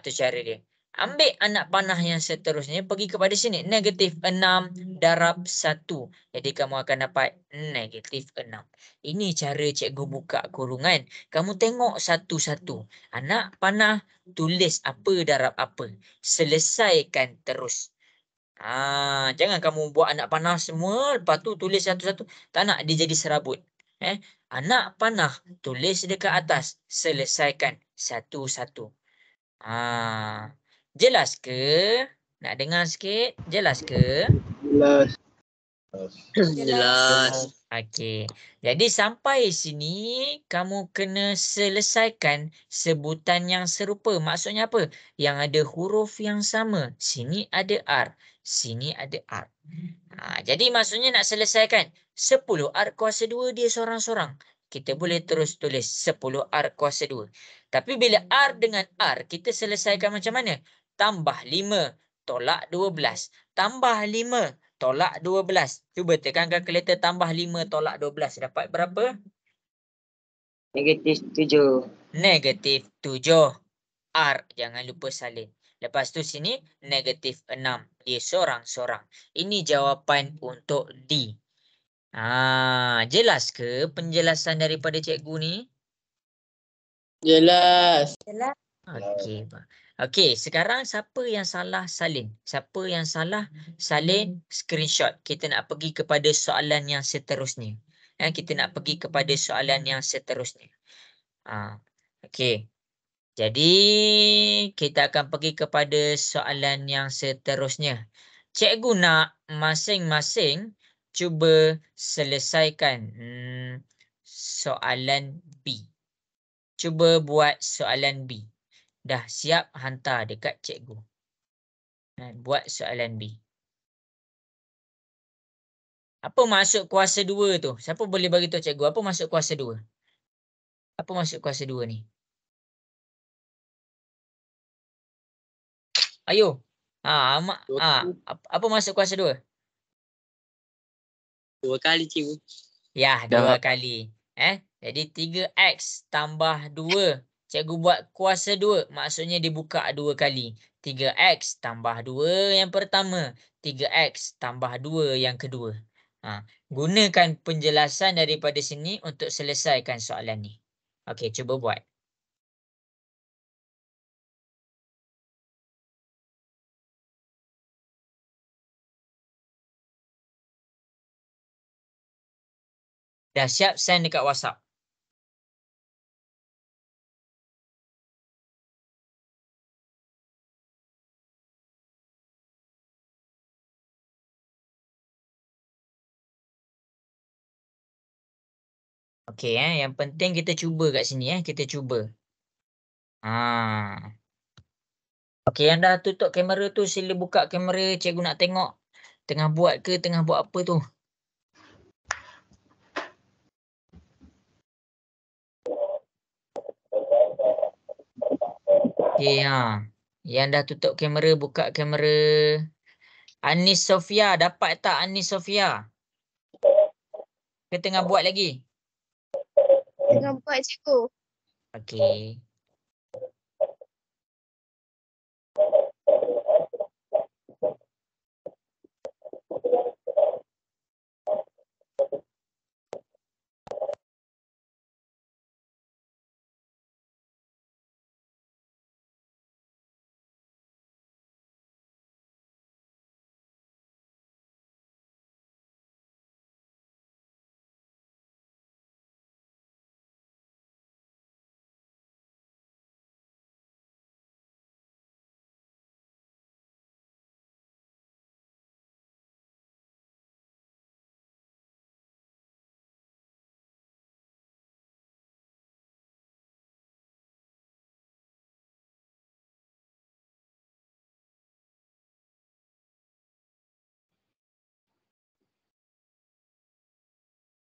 S1: Tu cara dia. Ambil anak panah yang seterusnya pergi kepada sini. Negatif 6 darab 1. Jadi kamu akan dapat negatif 6. Ini cara cikgu buka kurungan. Kamu tengok satu-satu. Anak panah tulis apa darab apa. Selesaikan terus. Jangan kamu buat anak panah semua, lepas tu tulis satu-satu. Tak nak dia jadi serabut. Anak panah tulis dekat atas, selesaikan satu-satu. Jelas ke? Nak dengar sikit? Jelas ke?
S2: Jelas.
S3: Jelas.
S1: Okey. Jadi sampai sini kamu kena selesaikan sebutan yang serupa. Maksudnya apa? Yang ada huruf yang sama. Sini ada R. Sini ada R. Jadi maksudnya nak selesaikan 10 R kuasa 2 dia sorang-sorang. Kita boleh terus tulis 10 R kuasa 2. Tapi bila R dengan R, kita selesaikan macam mana? Tambah 5 tolak 12. Tambah 5 tolak 12. Cuba tekan kalkulator tambah 5 tolak 12. Dapat berapa?
S2: Negatif 7.
S1: Negatif 7. R. Jangan lupa salin. Lepas tu sini negatif 6. Dia sorang-sorang. Ini jawapan untuk D. Jelas ke penjelasan daripada cikgu ni?
S2: Jelas.
S1: Okey. Okey, sekarang siapa yang salah salin? Siapa yang salah salin screenshot. Kita nak pergi kepada soalan yang seterusnya. Kita nak pergi kepada soalan yang seterusnya. Okey. Jadi kita akan pergi kepada soalan yang seterusnya. Cikgu nak masing-masing cuba selesaikan soalan B. Cuba buat soalan B. Dah siap hantar dekat cikgu. Buat soalan B. Apa maksud kuasa 2 tu? Siapa boleh bagi tahu cikgu apa maksud kuasa 2? Apa maksud kuasa 2 ni? Ayo. Apa maksud kuasa 2?
S3: 2 kali cikgu.
S1: Ya, 2 kali. Jadi 3x tambah 2. Cikgu buat kuasa 2. Maksudnya dibuka 2 kali. 3x tambah 2 yang pertama. 3x tambah 2 yang kedua. Gunakan penjelasan daripada sini untuk selesaikan soalan ni. Okey, cuba buat. Dah siap send dekat WhatsApp. Okey, yang penting kita cuba kat sini kita cuba. Okey, yang dah tutup kamera tu sila buka kamera, cikgu nak tengok tengah buat ke tengah buat apa tu. Okey, yang dah tutup kamera buka kamera. Anis Sofia, dapat tak Anis Sofia? Ke tengah buat lagi?
S5: Tengah buat cikgu.
S1: Okey.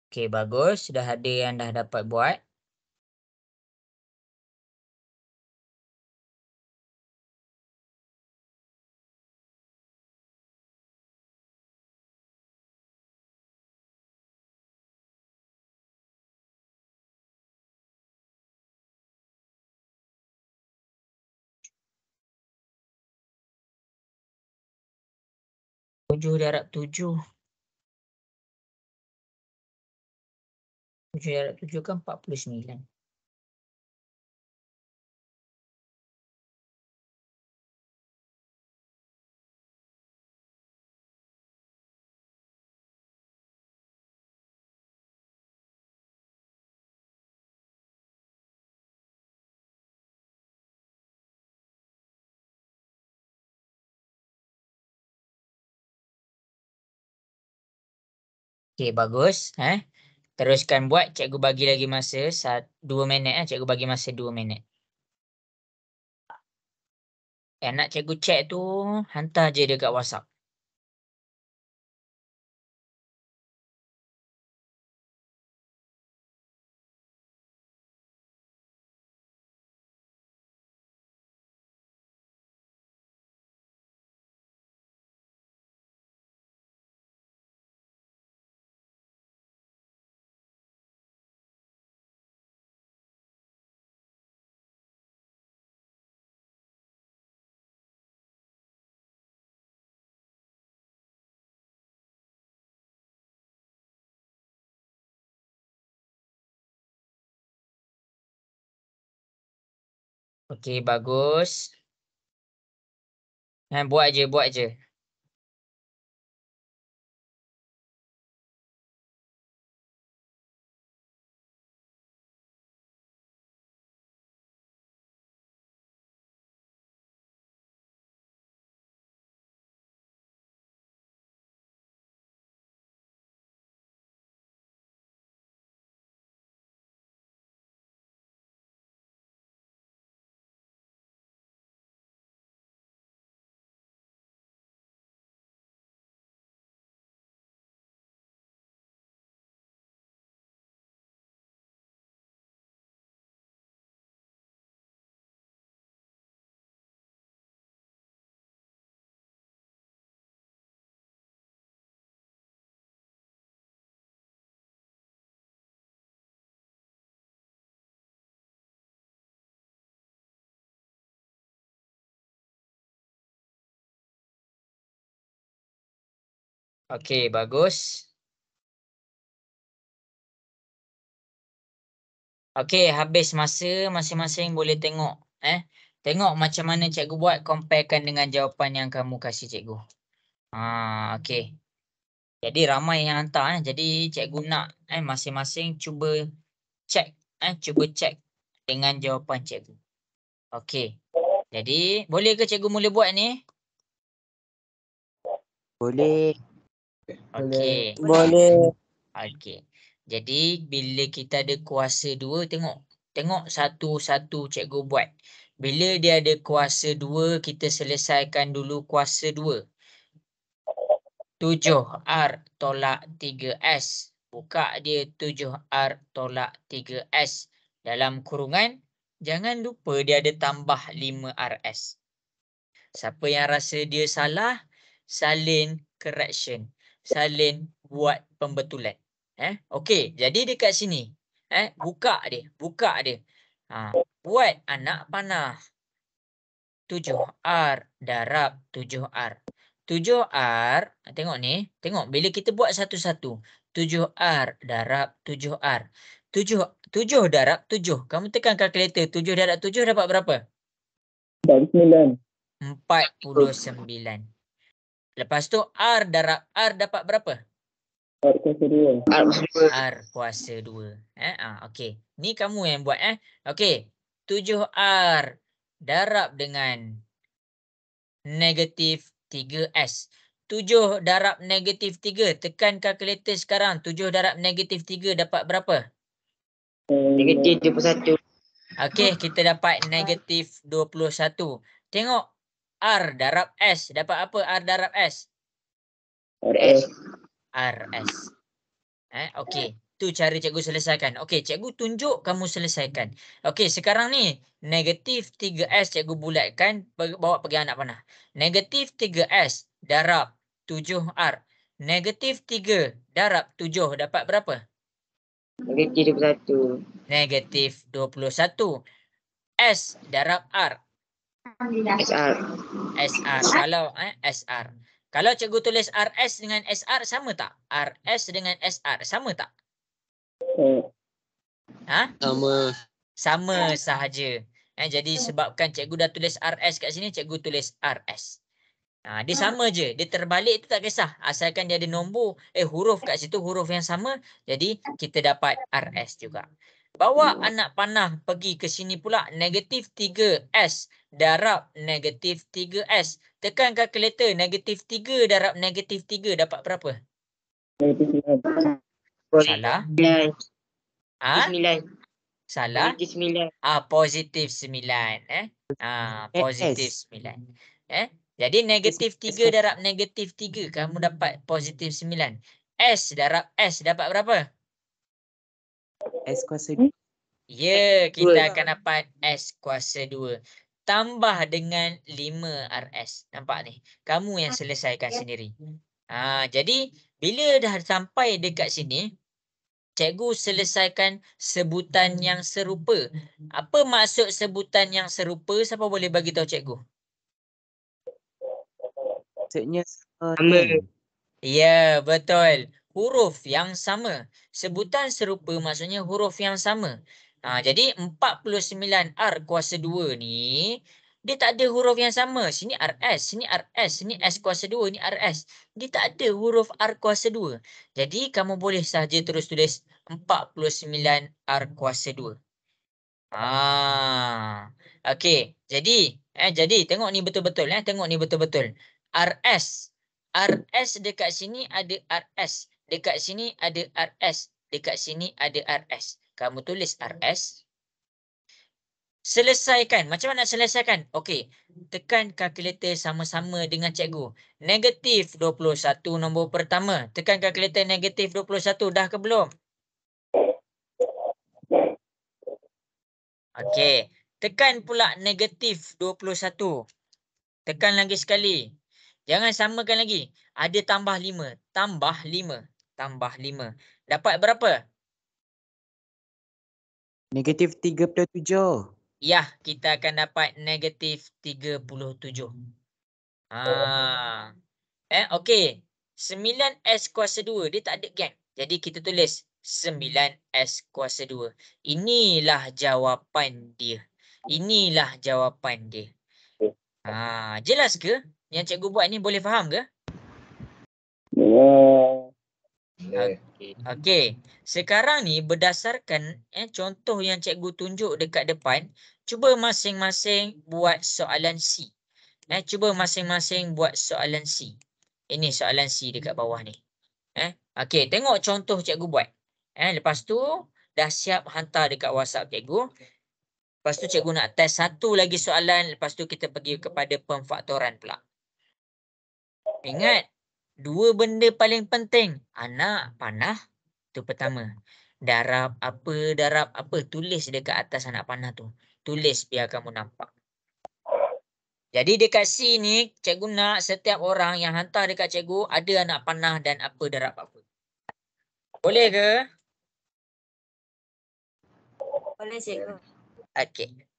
S1: Okey, bagus. Sudah ada yang dah dapat buat. Tujuh darab tujuh. 7 darab 7 kan 49. Okey, bagus. Teruskan buat. Cikgu bagi lagi masa 2 minit. Cikgu bagi masa 2 minit. Yang nak cikgu cek tu, hantar je dekat WhatsApp. Okey, bagus. Buat je, buat je. Okey, bagus. Okey, habis masa, masing-masing boleh tengok. Tengok macam mana cikgu buat, comparekan dengan jawapan yang kamu kasih cikgu. Okey. Jadi ramai yang hantar. Jadi cikgu nak masing-masing cuba cek. Cuba cek dengan jawapan cikgu. Okey. Jadi, boleh ke cikgu mula buat ni?
S2: Boleh.
S1: Okey.
S4: Boleh.
S1: Okey. Jadi bila kita ada kuasa 2, tengok satu-satu cikgu buat. Bila dia ada kuasa 2, kita selesaikan dulu kuasa 2. 7R tolak 3S. Buka dia 7R tolak 3S. Dalam kurungan, jangan lupa dia ada tambah 5RS. Siapa yang rasa dia salah, salin correction. Salin buat pembetulan. Okey, jadi dekat sini, buka dia. Buat anak panah. 7R darab 7R. 7R, tengok ni. Tengok, bila kita buat satu-satu. 7R darab 7R. 7 darab 7. Kamu tekan kalkulator. 7 darab 7 dapat berapa?
S2: 49.
S1: 49. Lepas tu R darab R dapat berapa?
S2: R kuasa 2.
S1: R kuasa 2. Okey. Ni kamu yang buat. Okey. 7R darab dengan negatif 3S. 7 darab negatif 3. Tekan kalkulator sekarang. 7 darab negatif 3 dapat berapa?
S2: Negatif 21.
S1: Okey, kita dapat negatif 21. Tengok. R darab S. Dapat apa R darab S?
S2: RS.
S1: RS. Okey. Tu cara cikgu selesaikan. Okey, cikgu tunjuk kamu selesaikan. Okey, sekarang ni negatif 3S cikgu bulatkan bawa pergi anak panah. Negatif 3S darab 7R. Negatif 3 darab 7 dapat berapa?
S2: Negatif 21.
S1: Negatif 21. S darab R.
S2: SR.
S1: SR. Kalau SR. Kalau cikgu tulis RS dengan SR sama tak? RS dengan SR sama tak? Ha?
S3: Sama.
S1: Sama sahaja. Jadi sebabkan cikgu dah tulis RS kat sini, cikgu tulis RS. Dia sama je. Dia terbalik tu tak kisah. Asalkan dia ada nombor, huruf kat situ, huruf yang sama. Jadi kita dapat RS juga. Bawa anak panah pergi ke sini pula. Negatif 3S darab negatif 3S. Tekan kalkulator. Negatif 3 darab negatif 3 dapat berapa?
S2: Negatif 9.
S1: Salah.
S2: 9.
S1: Ha?
S2: 9.
S1: Salah.
S2: Negatif 9.
S1: Positif 9. Positif 9. Jadi negatif 3 darab negatif 3. Kamu dapat positif 9. S darab S dapat berapa?
S6: S kuasa 2.
S1: Ya, kita akan dapat S kuasa 2. Tambah dengan 5 RS. Nampak ni? Kamu yang selesaikan sendiri. Jadi, bila dah sampai dekat sini, cikgu selesaikan sebutan yang serupa. Apa maksud sebutan yang serupa? Siapa boleh bagi tahu cikgu?
S6: Maksudnya
S2: Sama.
S6: kan?
S1: Ya, betul. Huruf yang sama. Sebutan serupa maksudnya huruf yang sama. Jadi 49R kuasa 2 ni, dia tak ada huruf yang sama. Sini RS, sini RS, sini S kuasa 2, ni RS. Dia tak ada huruf R kuasa 2. Jadi kamu boleh sahaja terus tulis 49R kuasa 2. Okey. Jadi tengok ni betul-betul. Tengok ni betul-betul. RS. RS dekat sini ada RS. Dekat sini ada RS. Dekat sini ada RS. Kamu tulis RS. Selesaikan. Macam mana nak selesaikan? Okey. Tekan kalkulator sama-sama dengan cikgu. Negatif 21 nombor pertama. Tekan kalkulator negatif 21. Dah ke belum? Okey. Tekan pula negatif 21. Tekan lagi sekali. Jangan samakan lagi. Ada tambah 5. Tambah 5. Tambah 5. Dapat berapa?
S6: Negatif 37.
S1: Ya, kita akan dapat negatif 37. Okey. 9S kuasa 2. Dia tak ada gap. Jadi kita tulis 9S kuasa 2. Inilah jawapan dia. Inilah jawapan dia. Jelas ke? Yang cikgu buat ni boleh faham ke? Okey. Sekarang ni berdasarkan contoh yang cikgu tunjuk dekat depan, cuba masing-masing buat soalan C. Cuba masing-masing buat soalan C. Ini soalan C dekat bawah ni. Okey, tengok contoh cikgu buat. Lepas tu dah siap hantar dekat WhatsApp cikgu. Lepas tu cikgu nak test satu lagi soalan. Lepas tu kita pergi kepada pemfaktoran pula. Ingat, dua benda paling penting. Anak panah, tu pertama. Darab apa, tulis dekat atas anak panah tu. Tulis biar kamu nampak. Jadi dekat C ni, cikgu nak setiap orang yang hantar dekat cikgu ada anak panah dan apa darab apa. Boleh ke?
S5: Boleh cikgu.
S1: Okey.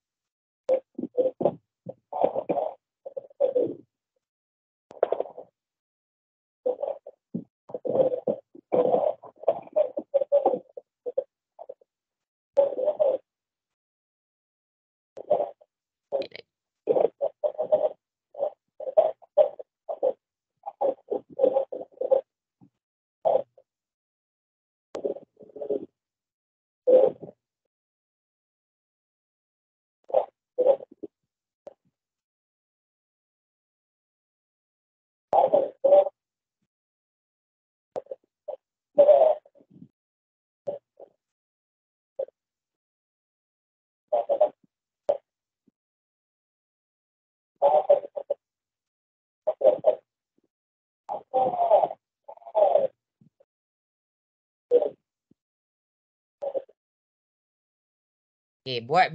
S1: Okey, buat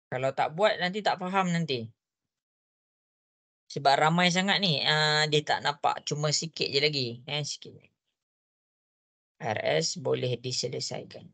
S1: Kalau tak buat nanti tak faham nanti. Sebab ramai sangat ni, dia tak nampak, cuma sikit je lagi, sikit. RS boleh diselesaikan.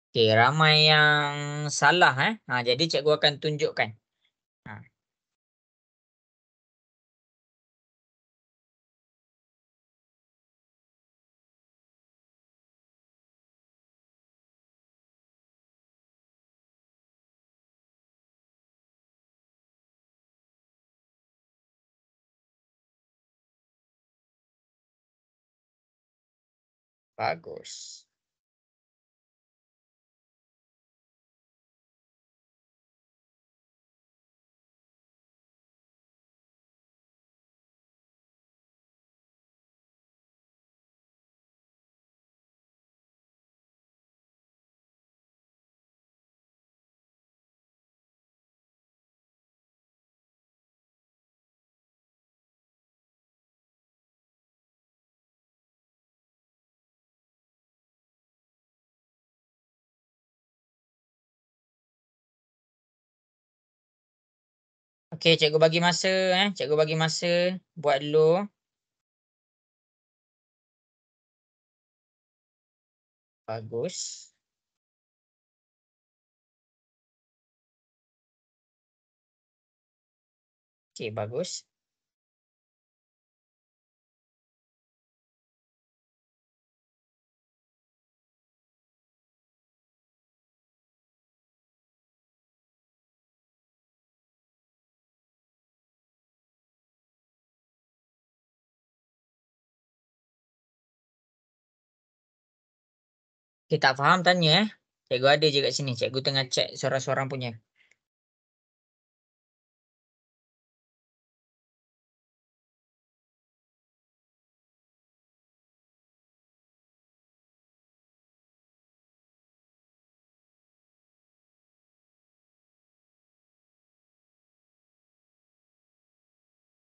S1: Okey, ramai yang salah jadi cikgu akan tunjukkan. Ha. Bagus. Okey, cikgu bagi masa cikgu bagi masa buat dulu. Bagus. Okey, bagus. Okey, tak faham tanya Cikgu ada je kat sini. Cikgu tengah check sorang-sorang punya.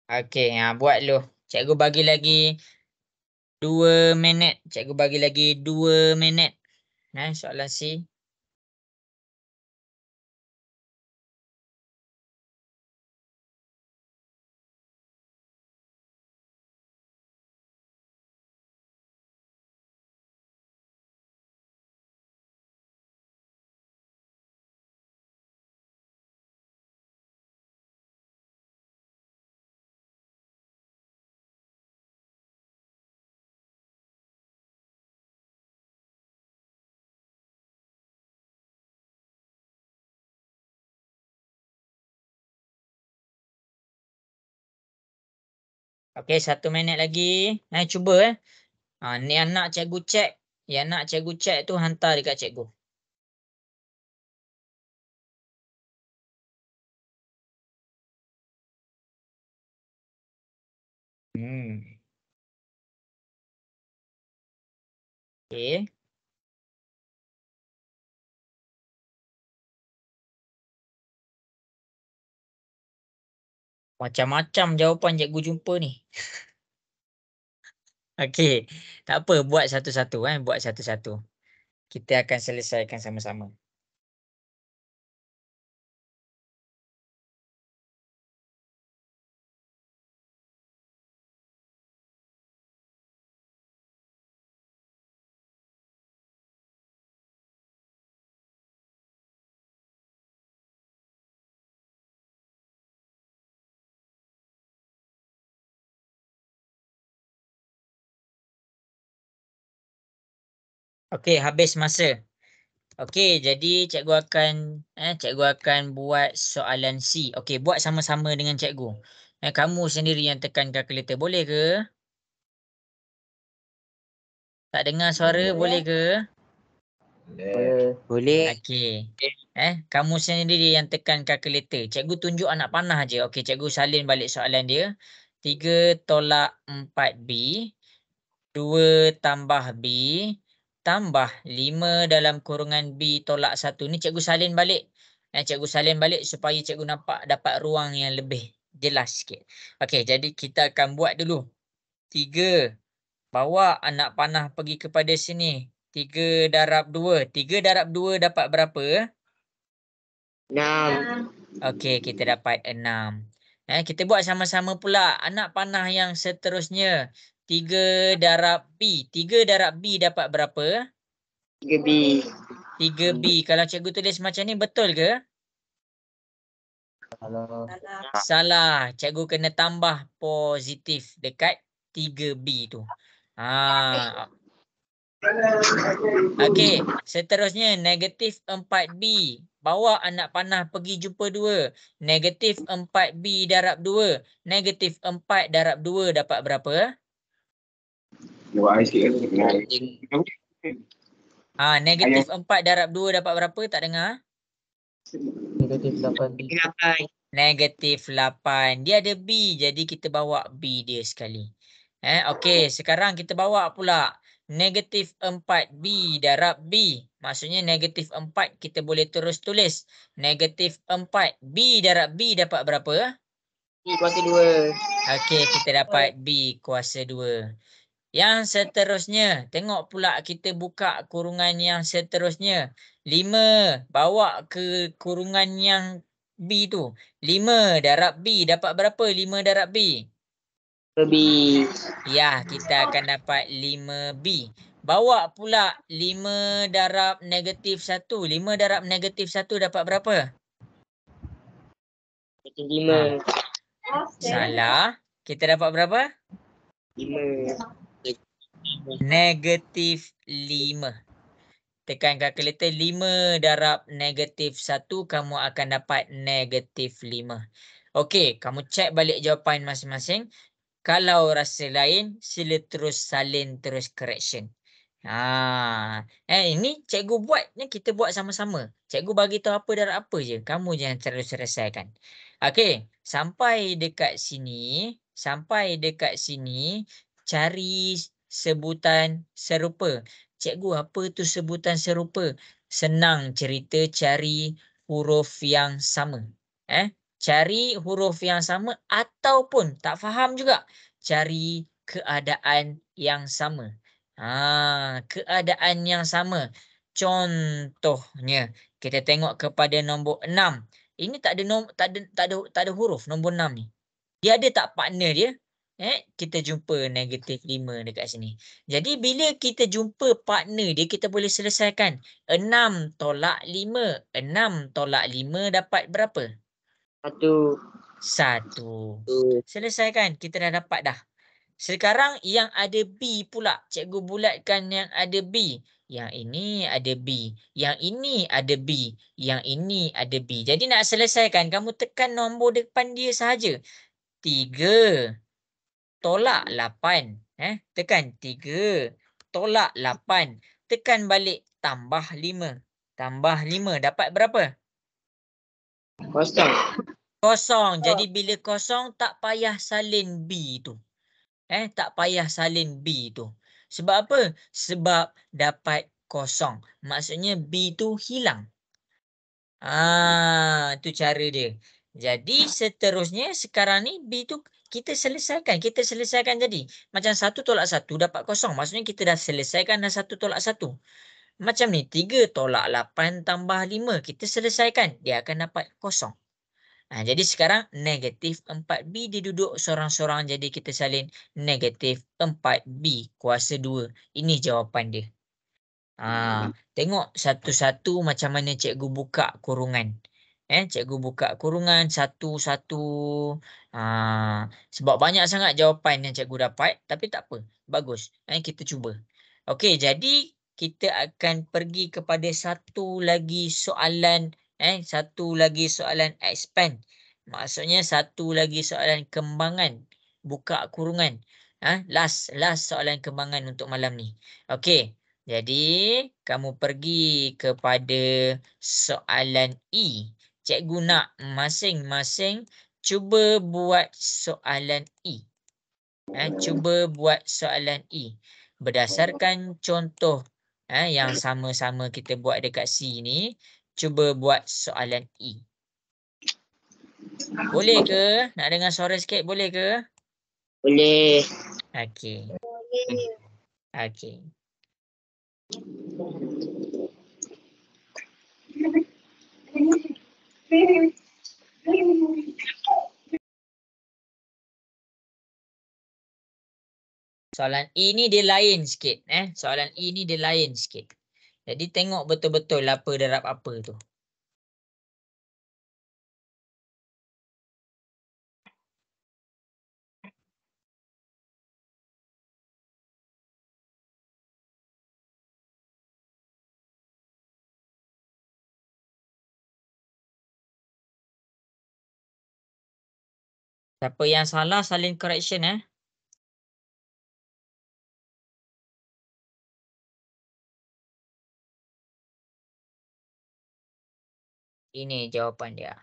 S1: Okey, buat dulu. Cikgu bagi lagi 2 minit. Cikgu bagi lagi 2 minit. Soalan C. Okey, 1 minit lagi. Cuba ni anak cikgu check. Yang nak cikgu check tu hantar dekat cikgu. Okey. Macam-macam jawapan cikgu jumpa ni. Okey, tak apa, buat satu-satu buat satu-satu. Kita akan selesaikan sama-sama. Okey, habis masa. Okey, jadi cikgu akan buat soalan C. Okey, buat sama-sama dengan cikgu. Kamu sendiri yang tekan kalkulator, boleh ke? Tak dengar suara, boleh ke?
S6: Boleh.
S1: Okey. Kamu sendiri yang tekan kalkulator. Cikgu tunjuk anak panah je. Okey, cikgu salin balik soalan dia. 3 tolak 4B, 2 tambah B, tambah 5 dalam kurungan B tolak 1. Ni cikgu salin balik. Cikgu salin balik supaya cikgu nampak dapat ruang yang lebih jelas sikit. Okey, jadi kita akan buat dulu. 3. Bawa anak panah pergi kepada sini. 3 darab 2. 3 darab 2 dapat berapa?
S2: 6.
S1: Okey, kita dapat 6. Kita buat sama-sama pula. Anak panah yang seterusnya. 3 darab B. 3 darab B dapat berapa?
S2: 3B.
S1: 3B. Kalau cikgu tulis macam ni betul ke?
S5: Salah.
S1: Salah. Cikgu kena tambah positif dekat 3B tu. Okey, seterusnya negatif 4B. Bawa anak panah pergi jumpa 2. Negatif 4B darab 2. Negatif 4 darab 2 dapat berapa? Negatif 4 darab 2 dapat berapa? Tak dengar?
S5: Negatif 8B.
S2: 8.
S1: Negatif 8. Dia ada B, jadi kita bawa B dia sekali. Okey, sekarang kita bawa pula. Negatif 4B darab B. Maksudnya negatif 4 kita boleh terus tulis. Negatif 4. B darab B dapat berapa?
S2: B kuasa 2.
S1: Okey, kita dapat B kuasa 2. Yang seterusnya. Tengok pula kita buka kurungan yang seterusnya. 5. Bawa ke kurungan yang B tu. 5 darab B dapat berapa? 5 darab B.
S2: B.
S1: Ya, kita akan dapat 5B. Bawa pula 5 darab negatif 1. 5 darab negatif 1 dapat berapa?
S2: 5.
S1: Salah. Kita dapat berapa?
S2: 5.
S1: Negatif 5. Tekan kalkulator 5 darab negatif 1. Kamu akan dapat negatif 5. Okey, kamu cek balik jawapan masing-masing. Kalau rasa lain, sila terus salin terus correction. Ini cikgu buat, ni kita buat sama-sama. Cikgu bagi tahu apa darab apa je. Kamu je yang terus selesaikan. Okey, sampai dekat sini, cari sebutan serupa. Cikgu, apa tu sebutan serupa? Senang cerita, cari huruf yang sama. Cari huruf yang sama ataupun tak faham juga, cari keadaan yang sama. Keadaan yang sama. Contohnya, kita tengok kepada nombor 6. Ini tak ada huruf nombor 6 ni. Dia ada tak partner dia? Kita jumpa negatif 5 dekat sini. Jadi bila kita jumpa partner dia, kita boleh selesaikan. 6 tolak 5. 6 tolak 5 dapat berapa?
S2: 1.
S1: 1. Selesaikan. Kita dah dapat dah. Sekarang yang ada B pula. Cikgu bulatkan yang ada B. Yang ini ada B. Yang ini ada B. Yang ini ada B. Jadi nak selesaikan, kamu tekan nombor depan dia sahaja. 3 tolak 8. Tekan 3 tolak 8. Tekan balik tambah 5. Tambah 5 dapat berapa?
S2: Kosong.
S1: Kosong. Jadi bila kosong, tak payah salin B tu. Tak payah salin B tu. Sebab apa? Sebab dapat kosong. Maksudnya B tu hilang. Tu cara dia. Jadi seterusnya sekarang ni B tu kita selesaikan. Kita selesaikan jadi. Macam 1 tolak 1 dapat kosong. Maksudnya kita dah selesaikan dah 1 tolak 1. Macam ni 3 tolak 8 tambah 5. Kita selesaikan. Dia akan dapat kosong. Jadi sekarang negatif 4B dia duduk sorang-sorang, jadi kita salin negatif 4B kuasa 2. Ini jawapan dia. Tengok satu-satu macam mana cikgu buka kurungan. Cikgu buka kurungan satu-satu. Sebab banyak sangat jawapan yang cikgu dapat, tapi tak apa. Bagus. Kita cuba. Okey, jadi kita akan pergi kepada satu lagi soalan expand. Maksudnya satu lagi soalan kembangan, buka kurungan. Last soalan kembangan untuk malam ni. Okey. Jadi kamu pergi kepada soalan E. Cikgu nak masing-masing cuba buat soalan E. Cuba buat soalan E. Berdasarkan contoh yang sama-sama kita buat dekat C ni, cuba buat soalan E. Boleh ke? Nak dengar suara sikit boleh ke?
S2: Boleh.
S1: Okey. Okey. Soalan E ni dia lain sikit. Soalan E ni dia lain sikit. Jadi tengok betul-betul apa darab apa tu. Siapa yang salah salin correction Ini jawapan dia.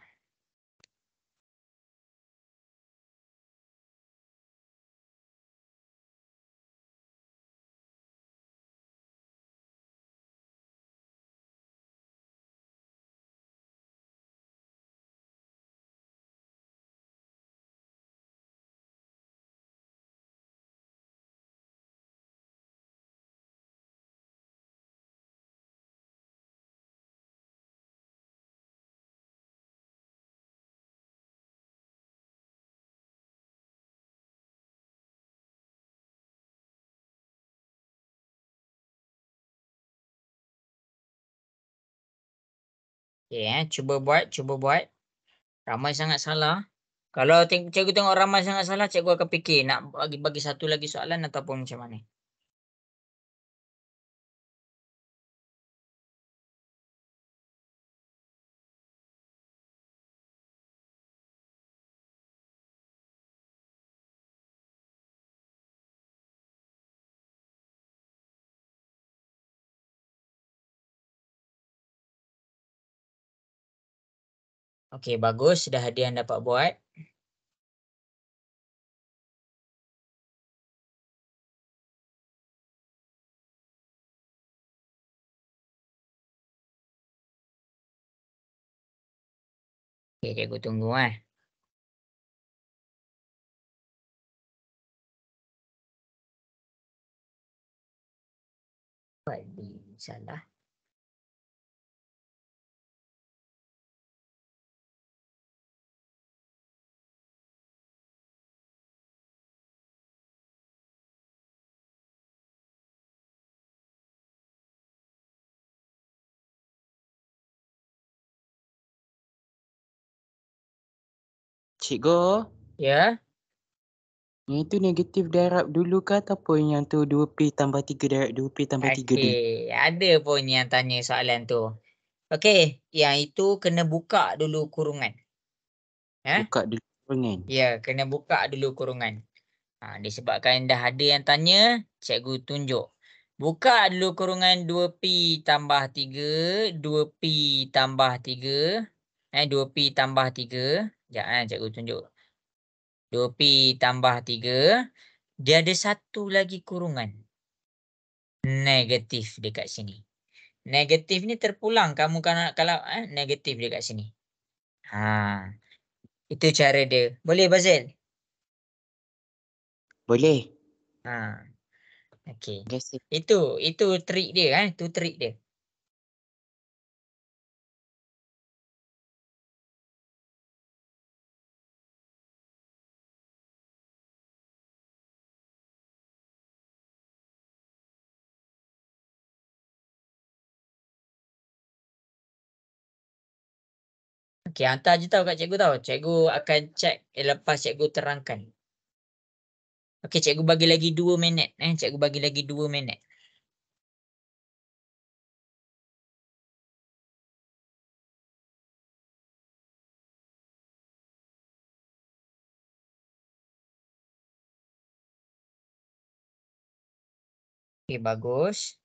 S1: Okay, cuba buat. Ramai sangat salah. Kalau cikgu tengok ramai sangat salah, cikgu akan fikir nak bagi satu lagi soalan ataupun macam mana. Okey, bagus. Dah ada yang dapat buat. Okey, cikgu tunggu salah.
S6: Cikgu,
S1: Ya.
S6: yang itu negatif darab dulu ke ataupun yang tu 2P tambah 3 darab 2P tambah 3 dulu?
S1: Okey, ada pun yang tanya soalan tu. Okey, yang itu kena buka dulu kurungan.
S6: Buka dulu kurungan.
S1: Ya, kena buka dulu kurungan. Disebabkan dah ada yang tanya, cikgu tunjuk. Buka dulu kurungan 2P tambah 3, 2P tambah 3. 2P tambah 3. Sekejap cikgu tunjuk. 2P tambah 3. Dia ada satu lagi kurungan. Negatif dekat sini. Negatif ni terpulang kamu kalau negatif dekat sini. Itu cara dia. Boleh Bazil?
S6: Boleh.
S1: Okey.
S6: Terima kasih.
S1: Itu trik dia itu trik dia. Okey, hantar je tahu kat cikgu tahu. Cikgu akan cek lepas cikgu terangkan. Okey, cikgu bagi lagi 2 minit. Cikgu bagi lagi 2 minit. Okey, bagus.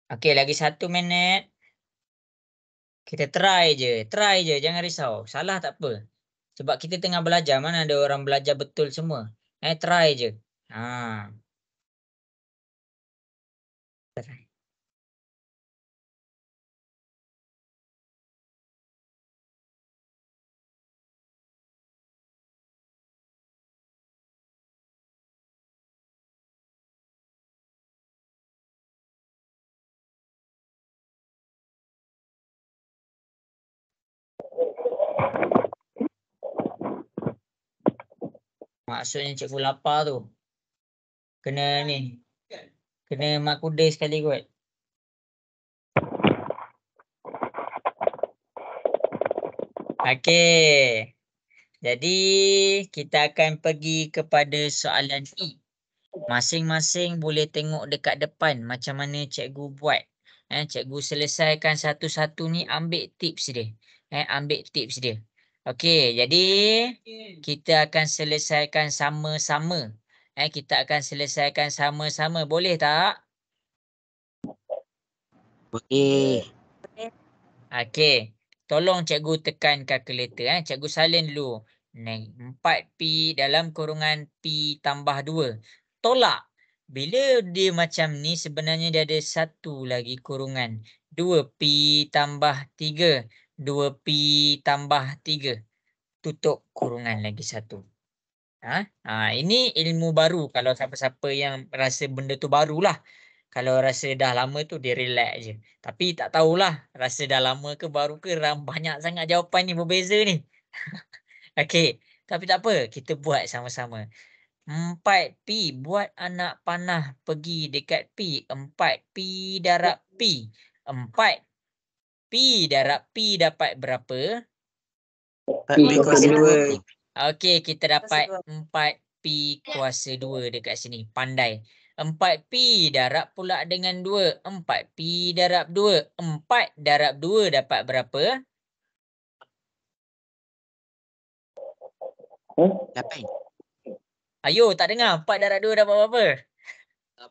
S1: Okey, lagi 1 minit. Kita try je, jangan risau. Salah tak apa. Sebab kita tengah belajar, mana ada orang belajar betul semua. Try je. Ha. Try. Maksudnya cikgu lapar tu. Kena ni. Kena mak kuda sekali kot. Okey. Jadi kita akan pergi kepada soalan E. Masing-masing boleh tengok dekat depan macam mana cikgu buat. Cikgu selesaikan satu-satu ni, ambil tips dia. Ambil tips dia. Okey, jadi kita akan selesaikan sama-sama. Kita akan selesaikan sama-sama. Boleh tak?
S6: Boleh.
S1: Okey. Tolong cikgu tekan kalkulator. Cikgu salin dulu. 4P dalam kurungan P tambah 2. Tolak. Bila dia macam ni, sebenarnya dia ada satu lagi kurungan. 2P tambah 3. 2P tambah 3. Tutup kurungan lagi satu. Ini ilmu baru kalau siapa-siapa yang rasa benda tu barulah. Kalau rasa dah lama tu dia relax je. Tapi tak tahulah rasa dah lama ke baru ke, banyak sangat jawapan ni berbeza ni. Okey, tapi tak apa, kita buat sama-sama. 4P buat anak panah pergi dekat P. 4P darab P. 4P darab P dapat berapa?
S6: 4P kuasa 2.
S1: Okey, kita dapat 4P kuasa 2 dekat sini. Pandai. 4P darab pula dengan 2. 4P darab 2. 4 darab 2 dapat berapa?
S6: 8.
S1: Ayo, tak dengar. 4 darab 2 dapat berapa?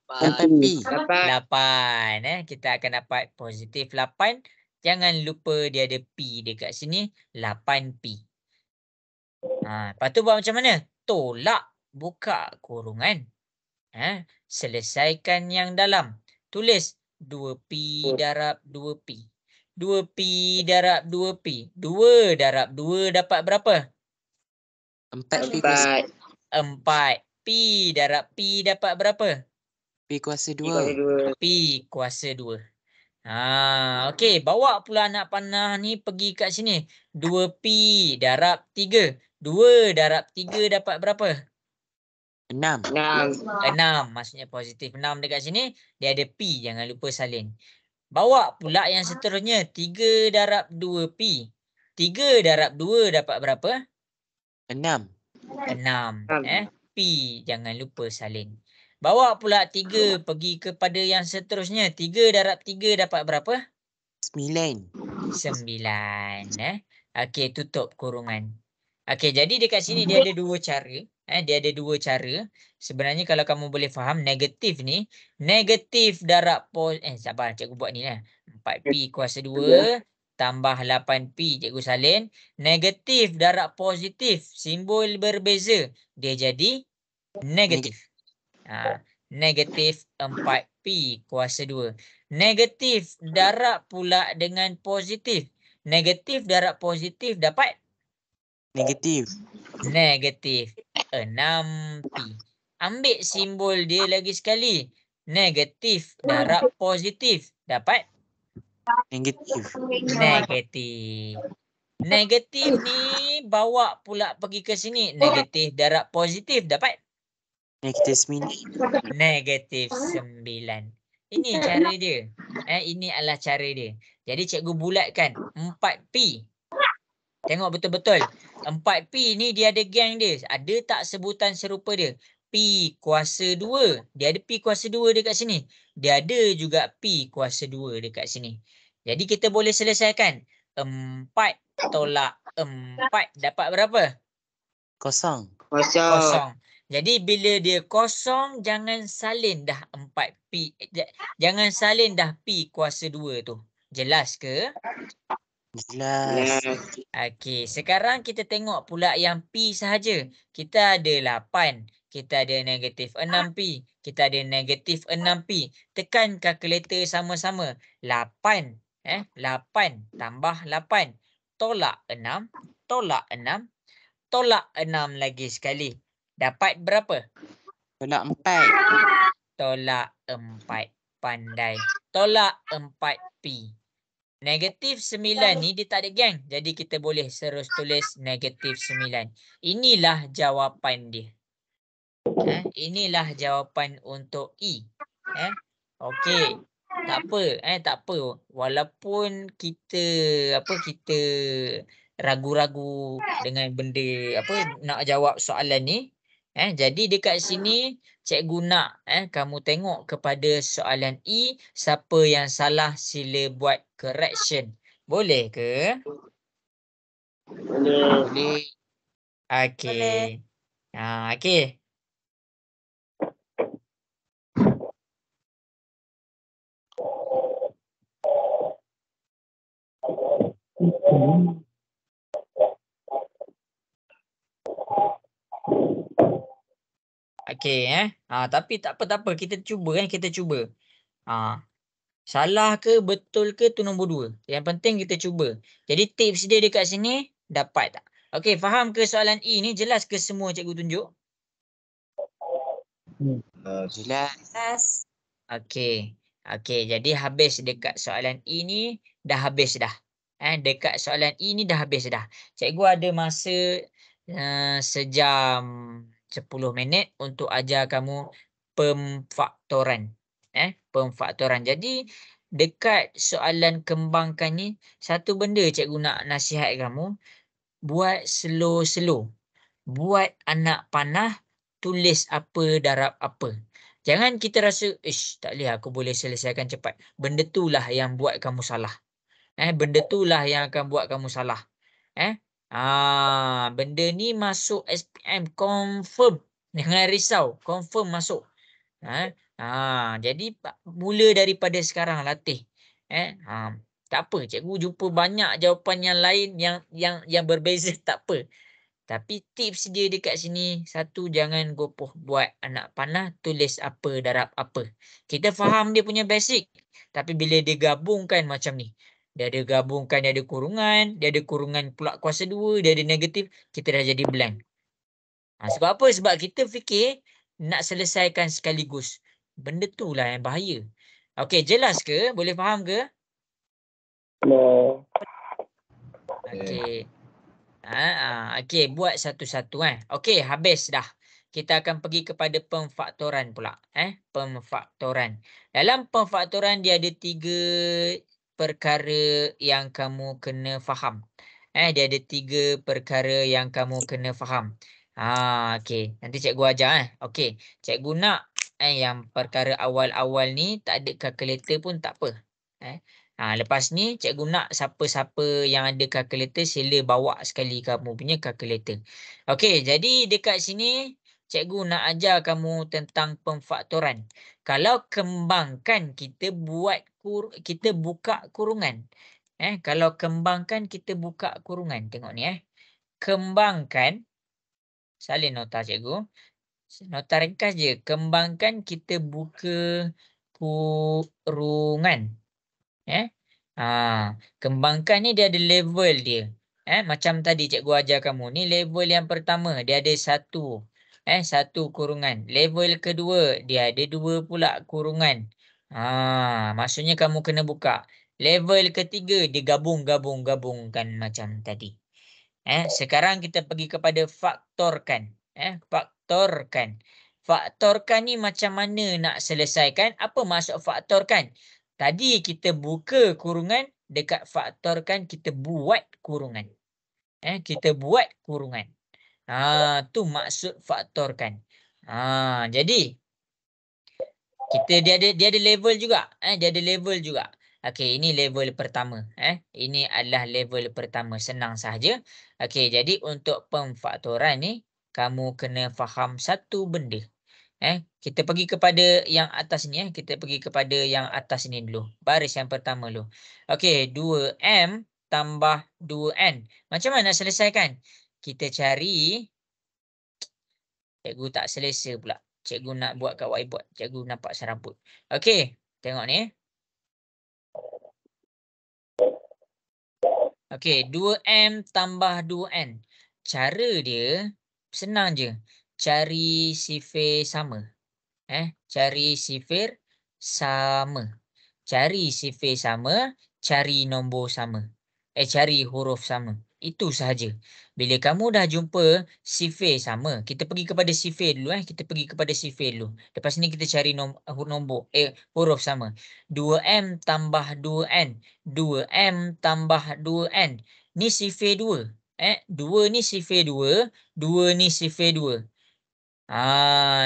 S6: 8P.
S1: 8. Kita akan dapat positif 8. Jangan lupa dia ada P dekat sini. 8P. Lepas tu buat macam mana? Tolak. Buka kurungan. Selesaikan yang dalam. Tulis 2P darab 2P. 2P darab 2P. 2 darab 2 dapat berapa?
S6: 4P kuasa
S1: 4. P darab P dapat berapa?
S6: P kuasa 2.
S1: P kuasa 2. Okey. Bawa pula anak panah ni pergi kat sini. 2P darab 3. 2 darab 3 dapat berapa?
S6: 6.
S1: 6. Maksudnya positif 6 dekat sini. Dia ada P. Jangan lupa salin. Bawa pula yang seterusnya. 3 darab 2P. 3 darab 2 dapat berapa?
S6: 6.
S1: 6. P. Jangan lupa salin. Bawa pula 3 pergi kepada yang seterusnya. 3 darab 3 dapat berapa?
S6: 9.
S1: 9. Okey, tutup kurungan. Okey, jadi dekat sini dia ada dua cara. Dia ada dua cara. Sebenarnya kalau kamu boleh faham, negatif ni, negatif darab sabar, cikgu buat ni lah. 4P kuasa 2 tambah 8P, cikgu salin. Negatif darab positif, simbol berbeza. Dia jadi negatif. Negatif 4P P kuasa 2. Negatif darab pula dengan positif. Negatif darab positif dapat
S6: Negatif.
S1: negatif 6P. Ambil simbol dia lagi sekali. Negatif darab positif dapat
S6: Negatif.
S1: negatif. Negatif ni bawa pula pergi ke sini. Negatif darab positif dapat
S6: Negatif 9.
S1: negatif 9. Ini cara dia. Ini adalah cara dia. Jadi cikgu bulatkan 4P. Tengok betul-betul. 4P ni dia ada gang dia. Ada tak sebutan serupa dia? P kuasa 2. Dia ada P kuasa 2 dekat sini. Dia ada juga P kuasa 2 dekat sini. Jadi kita boleh selesaikan. 4 tolak 4 dapat berapa?
S6: Kosong.
S2: Kosong.
S1: Kosong. Jadi bila dia kosong, jangan salin dah 4P. Jangan salin dah P kuasa 2 tu. Jelas ke?
S6: Jelas.
S1: Okey, sekarang kita tengok pula yang P sahaja. Kita ada 8. Kita ada negatif 6P. Kita ada negatif 6P. Tekan kalkulator sama-sama. 8. 8 tambah 8. Tolak 6. Tolak 6. Tolak 6 lagi sekali. Dapat berapa?
S6: Tolak 4.
S1: Tolak 4. Pandai. Tolak 4P. Negatif 9 ni dia tak ada gang. Jadi kita boleh terus tulis negatif 9. Inilah jawapan dia. Inilah jawapan untuk E. Okey. Tak apa. Tak apa. Walaupun kita kita ragu-ragu dengan benda nak jawab soalan ni. Jadi dekat sini cikgu nak kamu tengok kepada soalan E, siapa yang salah sila buat correction. Boleh ke?
S2: Boleh.
S6: Boleh.
S1: Okey. Okey. Okey tapi tak apa kita cuba kita cuba. Salah ke betul ke tu nombor 2. Yang penting kita cuba. Jadi tips dia dekat sini dapat tak? Okey, faham ke soalan E ni? Jelas ke semua cikgu tunjuk?
S6: Jelas.
S1: Okey. Okey, jadi habis dekat soalan E ni dah habis dah. Dekat soalan E ni dah habis dah. Cikgu ada masa sejam 10 minit untuk ajar kamu pemfaktoran. Pemfaktoran. Jadi dekat soalan kembangkan ni, satu benda cikgu nak nasihat kamu, buat slow-slow. Buat anak panah, tulis apa darab apa. Jangan kita rasa, tak boleh aku boleh selesaikan cepat. Benda itulah yang buat kamu salah. Benda itulah yang akan buat kamu salah. Benda ni masuk SPM confirm. Jangan risau, confirm masuk. Jadi mula daripada sekarang latih. Tak apa, cikgu jumpa banyak jawapan yang lain yang berbeza, tak apa. Tapi tips dia dekat sini, satu, jangan gopoh buat anak panah, tulis apa darab apa. Kita faham dia punya basic. Tapi bila dia gabungkan macam ni, dia ada gabungkan, dia ada kurungan pula kuasa 2, dia ada negatif, kita dah jadi blank. Sebab apa? Sebab kita fikir nak selesaikan sekaligus. Benda tu lah yang bahaya. Okey, jelas ke? Boleh faham ke?
S2: Boleh.
S1: Okey. Okey, buat satu-satu Okey, habis dah. Kita akan pergi kepada pemfaktoran pula. Pemfaktoran. Dalam pemfaktoran dia ada 3 perkara yang kamu kena faham. Dia ada 3 perkara yang kamu kena faham. Okey. Nanti cikgu ajar Okey. Cikgu nak yang perkara awal-awal ni tak ada kalkulator pun tak apa. Lepas ni cikgu nak siapa-siapa yang ada kalkulator sila bawa sekali kamu punya kalkulator. Okey, jadi dekat sini cikgu nak ajar kamu tentang pemfaktoran. Kalau kembangkan kita kita buka kurungan. Kalau kembangkan kita buka kurungan. Tengok ni Kembangkan, salin nota cikgu. Nota ringkas je. Kembangkan kita buka kurungan. Kembangkan ni dia ada level dia. Macam tadi cikgu ajar kamu. Ni level yang pertama. Dia ada 1. 1 kurungan. Level kedua. Dia ada 2 pula kurungan. Maksudnya kamu kena buka. Level ketiga. Dia gabungkan macam tadi. Sekarang kita pergi kepada faktorkan. Faktorkan. Faktorkan ni macam mana nak selesaikan? Apa maksud faktorkan? Tadi kita buka kurungan, dekat faktorkan kita buat kurungan. Kita buat kurungan. Tu maksud faktorkan. Jadi dia ada level juga. Dia ada level juga. Okey, ini level pertama. Ini adalah level pertama. Senang sahaja. Okey, jadi untuk pemfaktoran ni kamu kena faham satu benda. Kita pergi kepada yang atas ni. Kita pergi kepada yang atas ni dulu. Baris yang pertama dulu. Okey, 2M tambah 2N. Macam mana nak selesaikan? Kita cari. Cikgu tak selesa pula. Cikgu nak buat kat whiteboard. Cikgu nampak serabut. Okey, tengok ni. Okey, 2M tambah 2N. Cara dia senang je. Cari sifir sama. Cari sifir sama. Cari sifir sama, cari nombor sama. Cari huruf sama. Itu sahaja. Bila kamu dah jumpa sifir sama, kita pergi kepada sifir dulu. Kita pergi kepada sifir dulu. Lepas ni kita cari nombor, huruf sama. 2M tambah 2N. 2M tambah 2N. Ni sifir 2. 2 ni sifir 2. 2 ni sifir 2.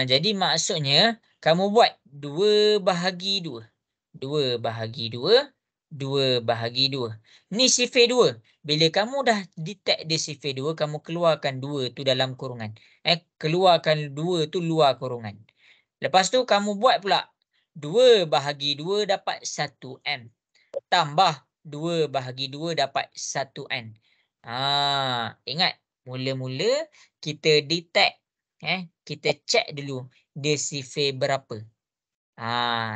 S1: Jadi maksudnya kamu buat 2 bahagi 2. 2 bahagi 2. 2 bahagi 2. Ni sifir 2. Bila kamu dah detect dia sifir 2, kamu keluarkan 2 tu dalam kurungan. Keluarkan 2 tu luar kurungan. Lepas tu kamu buat pula 2 bahagi 2 dapat 1M. Tambah 2 bahagi 2 dapat 1N. Ingat, mula-mula kita detect. Kita check dulu dia sifir berapa.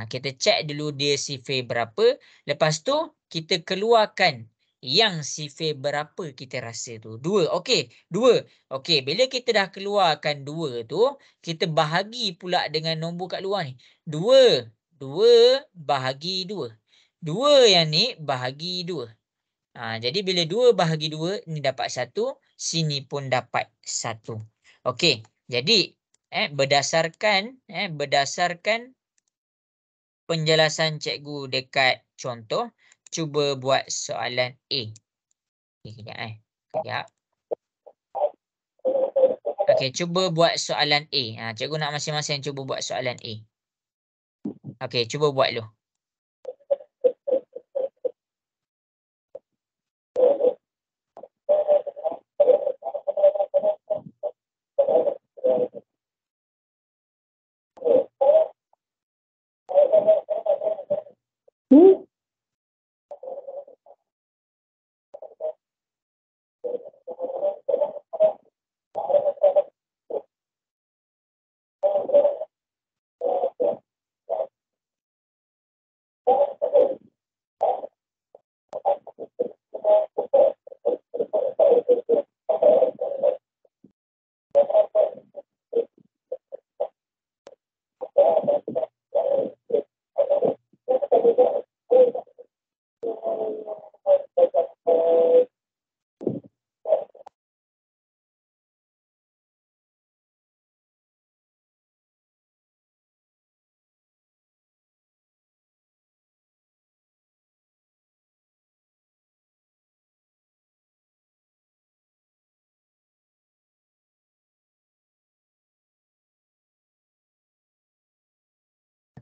S1: Kita check dulu dia sifir berapa. Lepas tu kita keluarkan yang sifir berapa kita rasa tu. 2. Okey, 2. Okey, bila kita dah keluarkan 2 tu, kita bahagi pula dengan nombor kat luar ni. 2. 2 bahagi 2. 2 yang ni bahagi 2. Jadi bila 2 bahagi 2, ni dapat 1. Sini pun dapat 1. Okey. Jadi berdasarkan penjelasan cikgu dekat contoh, cuba buat soalan A. Kejap. Okey, cuba buat soalan A. Cikgu nak masing-masing cuba buat soalan A. Okey, cuba buat dulu.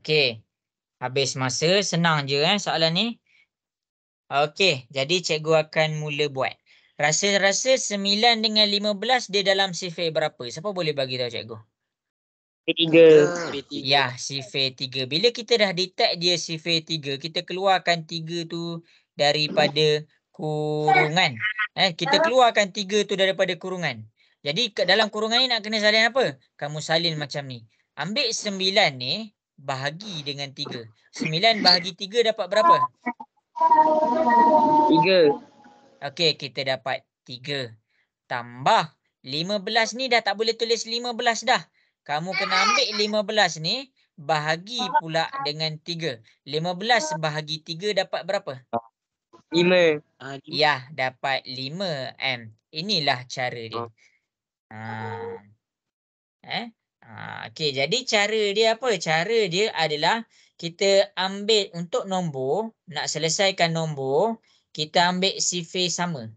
S1: Okey. Habis masa, senang je soalan ni. Okey, jadi cikgu akan mula buat. Rasa-rasa 9 dengan 15 dia dalam sifir berapa? Siapa boleh bagi tahu cikgu?
S2: 3.
S1: Ya, sifir 3. Bila kita dah detect dia sifir 3, kita keluarkan 3 tu daripada kurungan. Kita keluarkan 3 tu daripada kurungan. Jadi dalam kurungan ni nak kena salin apa? Kamu salin macam ni. Ambil 9 ni, bahagi dengan 3. 9 bahagi 3 dapat berapa?
S2: 3.
S1: Okey, kita dapat 3. Tambah 15 ni dah tak boleh tulis 15 dah. Kamu kena ambil 15 ni bahagi pula dengan 3. 15 bahagi 3 dapat berapa?
S2: 5.
S1: Ya, dapat 5M. Inilah cara dia. Okey, jadi cara dia apa? Cara dia adalah kita ambil untuk nombor, nak selesaikan nombor, kita ambil sifir sama.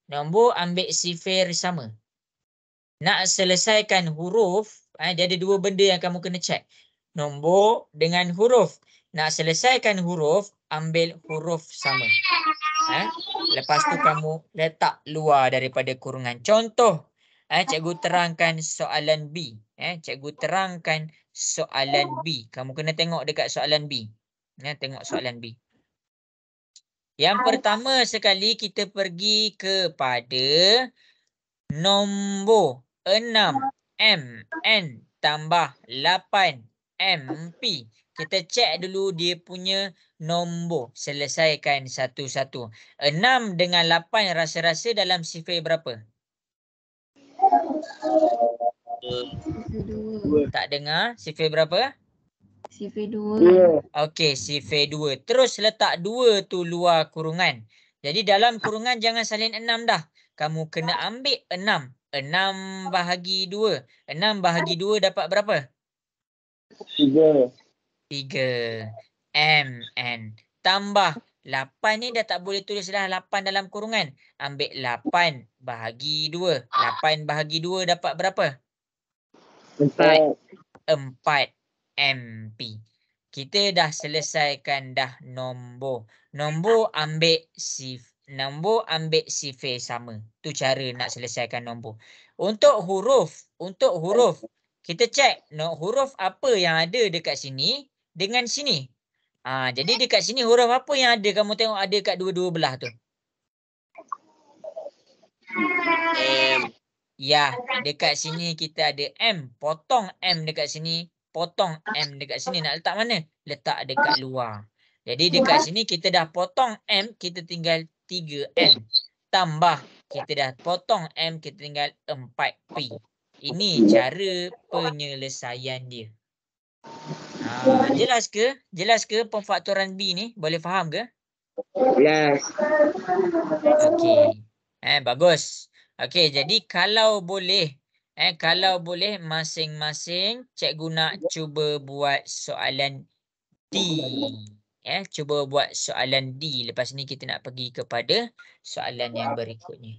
S1: Nombor ambil sifir sama. Nak selesaikan huruf, dia ada dua benda yang kamu kena check. Nombor dengan huruf. Nak selesaikan huruf, ambil huruf sama. Lepas tu kamu letak luar daripada kurungan. Contoh, cikgu terangkan soalan B. Cikgu terangkan soalan B. Kamu kena tengok dekat soalan B. Tengok soalan B. Yang pertama sekali kita pergi kepada nombor 6MN tambah 8MP. Kita cek dulu dia punya nombor. Selesaikan satu-satu. 6 dengan 8 rasa-rasa dalam sifir berapa? Tak dengar? Sifir berapa?
S7: Sifir 2.
S1: Okey, sifir 2. Terus letak 2 tu luar kurungan. Jadi dalam kurungan jangan salin 6 dah. Kamu kena ambil 6. 6 bahagi 2. 6 bahagi 2 dapat berapa?
S2: 3.
S1: 3. MN. Tambah 8 ni dah tak boleh tulis dah 8 dalam kurungan. Ambil 8 bahagi 2. 8 bahagi 2 dapat berapa?
S2: 4.
S1: 4 MP. Kita dah selesaikan dah nombor. Nombor ambil sifir sama. Tu cara nak selesaikan nombor. Untuk huruf, kita cek huruf apa yang ada dekat sini dengan sini. Jadi dekat sini huruf apa yang ada? Kamu tengok ada kat dua-dua belah tu.
S3: M.
S1: Ya, dekat sini kita ada M. Potong M dekat sini. Potong M dekat sini. Nak letak mana? Letak dekat luar. Jadi dekat sini kita dah potong M. Kita tinggal 3M. Tambah. Kita dah potong M. Kita tinggal 4P. Ini cara penyelesaian dia. Jelas ke? Jelas ke pemfaktoran B ni? Boleh faham ke?
S2: Yes.
S1: Okey. Bagus. Okey, jadi kalau boleh masing-masing cikgu nak cuba buat soalan D. Cuba buat soalan D. Lepas ni kita nak pergi kepada soalan yang berikutnya.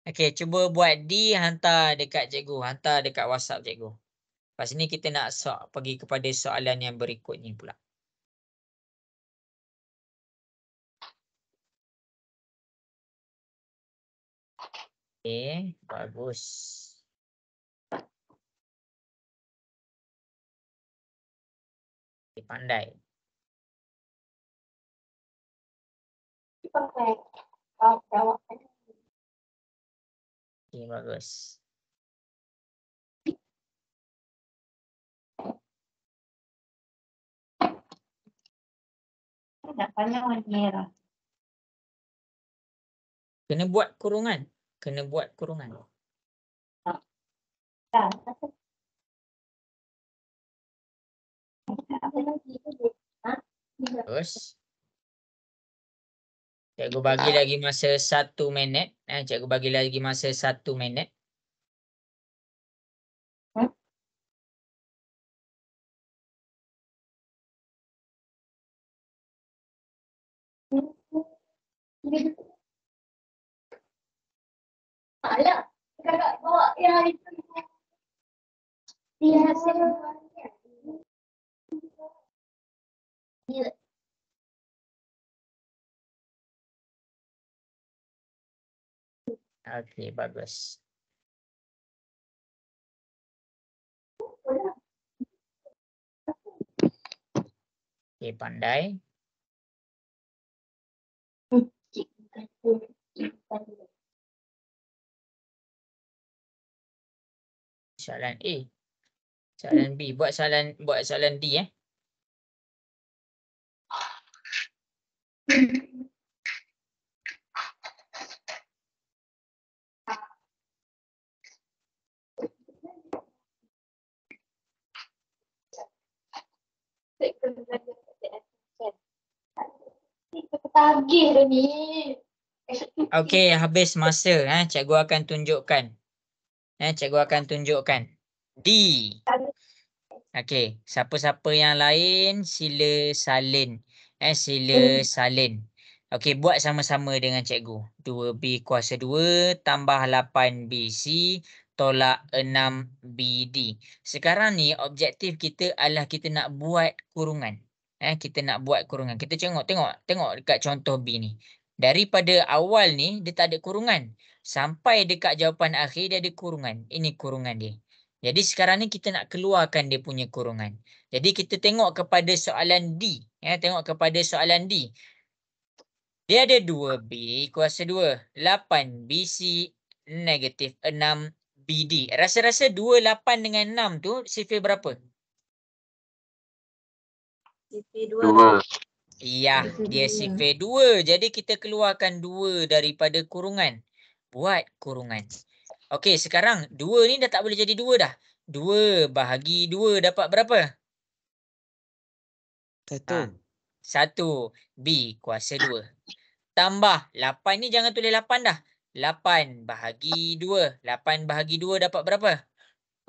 S1: Okey, cuba buat D, hantar dekat cikgu. Hantar dekat WhatsApp cikgu. Lepas ni kita nak pergi kepada soalan yang berikutnya pula. Okey, bagus. Pandai. Okey, bagus.
S7: Nak pandang warna merah.
S1: Kena buat kurungan. Kena buat kurungan.
S7: Dah.
S1: Terus. Cikgu bagi lagi masa 1 minit. Cikgu bagi lagi masa 1 minit. Okey, bagus. Okey, pandai. Soalan A. Soalan B. Buat soalan D eh. Okey, habis masa cikgu akan tunjukkan. Cikgu akan tunjukkan. D. Okey, siapa-siapa yang lain sila salin. Sila salin. Okey, buat sama-sama dengan cikgu. 2B kuasa 2 tambah 8BC tolak 6BD. Sekarang ni objektif kita adalah kita nak buat kurungan. Kita nak buat kurungan. Kita tengok dekat contoh B ni. Daripada awal ni dia tak ada kurungan. Sampai dekat jawapan akhir dia ada kurungan. Ini kurungan dia. Jadi sekarang ni kita nak keluarkan dia punya kurungan. Jadi kita tengok kepada soalan D. Tengok kepada soalan D. Dia ada 2B kuasa 2. 8BC negatif 6BD. Rasa-rasa 2, 8 dengan 6 tu sifir berapa?
S7: Sifir 2.
S1: Iya, dia sifir 2. Jadi kita keluarkan 2 daripada kurungan. Buat kurungan. Okey, sekarang 2 ni dah tak boleh jadi 2 dah. 2 bahagi 2 dapat berapa?
S6: 1.
S1: 1. B kuasa 2. Tambah 8 ni jangan tulis 8 dah. 8 bahagi 2. 8 bahagi 2 dapat berapa?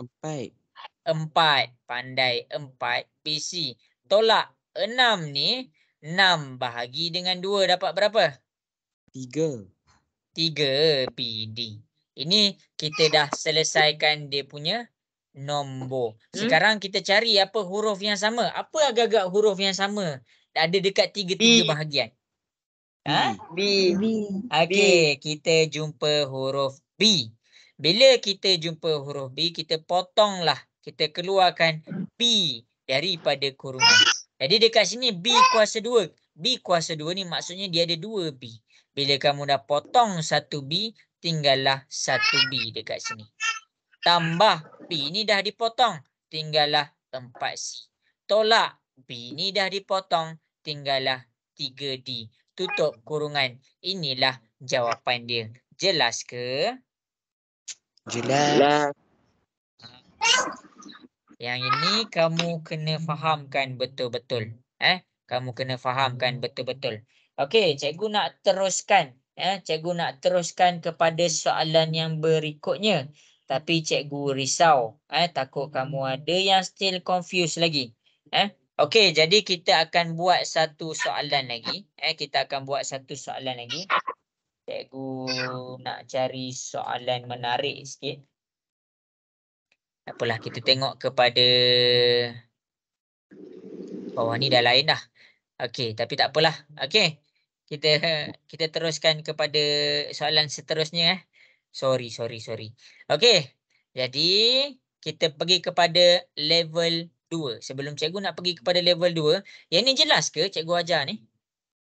S6: 4.
S1: 4. Pandai 4 BC. Tolak 6 ni. 6 bahagi dengan 2 dapat berapa?
S6: 3.
S1: 3 PD. Ini kita dah selesaikan dia punya nombor. Sekarang kita cari apa huruf yang sama. Apa agak-agak huruf yang sama? Ada dekat 3 bahagian.
S2: B.
S1: Okey, kita jumpa huruf B. Bila kita jumpa huruf B, kita potonglah. Kita keluarkan B daripada kurungan. Jadi dekat sini B kuasa 2. B kuasa 2 ni maksudnya dia ada 2 B. Bila kamu dah potong 1 B, tinggallah 1 B dekat sini. Tambah B ni dah dipotong, tinggallah 4 C. Tolak B ni dah dipotong, tinggallah 3 D. Tutup kurungan. Inilah jawapan dia. Jelas ke?
S6: Jelas.
S1: Yang ini kamu kena fahamkan betul-betul. Kamu kena fahamkan betul-betul. Okey, cikgu nak teruskan. Cikgu nak teruskan kepada soalan yang berikutnya. Tapi cikgu risau. Takut kamu ada yang still confused lagi. Okey, jadi kita akan buat satu soalan lagi. Kita akan buat satu soalan lagi. Cikgu nak cari soalan menarik sikit. Apalah, kita tengok kepada bawah ni dah lain dah. Okey, tapi tak apalah. Okey. Kita teruskan kepada soalan seterusnya. Sorry. Okey. Jadi kita pergi kepada level 2. Sebelum cikgu nak pergi kepada level 2, yang ni jelas ke cikgu ajar ni?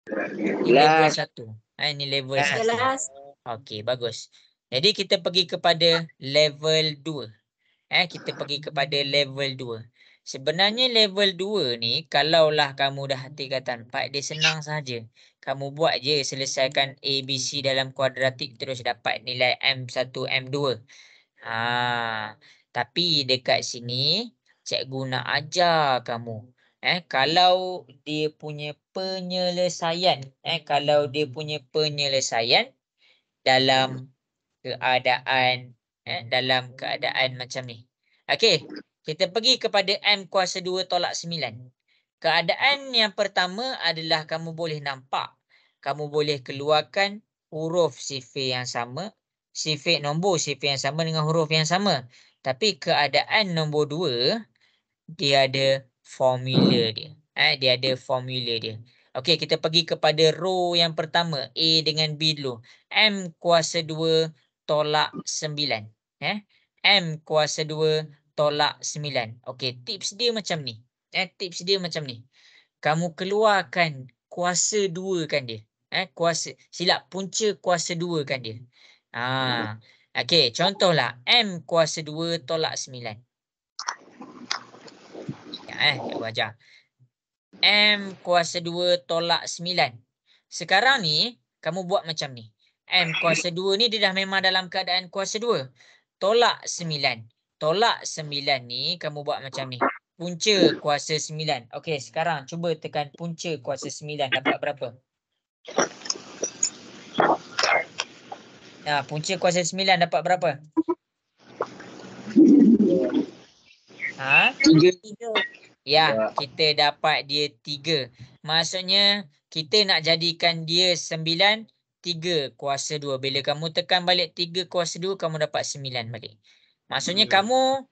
S1: Ini level 1. Ini level 1.
S7: Jelas.
S1: Okey, bagus. Jadi kita pergi kepada level 2. Kita pergi kepada level 2. Sebenarnya level 2 ni, kalaulah kamu dah tingkatan 4, dia senang saja. Kamu buat je, selesaikan ABC dalam kuadratik terus dapat nilai M1, M2. Tapi dekat sini, cikgu nak ajar kamu. Kalau dia punya penyelesaian, dalam keadaan macam ni. Okey, kita pergi kepada M kuasa 2 tolak 9. Keadaan yang pertama adalah kamu boleh nampak kamu boleh keluarkan huruf sifir yang sama, nombor sifir yang sama dengan huruf yang sama. Tapi keadaan nombor 2, dia ada formula dia. Dia ada formula dia. Okey, kita pergi kepada row yang pertama, A dengan B dulu. M kuasa 2 tolak 9. M kuasa 2 tolak 9. Okey, tips dia macam ni. Tips dia macam ni. Kamu keluarkan kuasa 2 kan dia. Punca kuasa 2 kan dia. Okey, contohlah M kuasa 2 tolak 9. Cikgu ajar. M kuasa 2 tolak 9. Sekarang ni, kamu buat macam ni. M kuasa 2 ni dia dah memang dalam keadaan kuasa 2. Tolak 9. Tolak 9 ni, kamu buat macam ni. Punca kuasa 9. Okey, sekarang cuba tekan punca kuasa 9. Dapat berapa? Punca kuasa 9 dapat berapa?
S2: 3.
S1: Ya, kita dapat dia 3. Maksudnya, kita nak jadikan dia 9, 3 kuasa 2. Bila kamu tekan balik 3 kuasa 2, kamu dapat 9 balik. Maksudnya kamu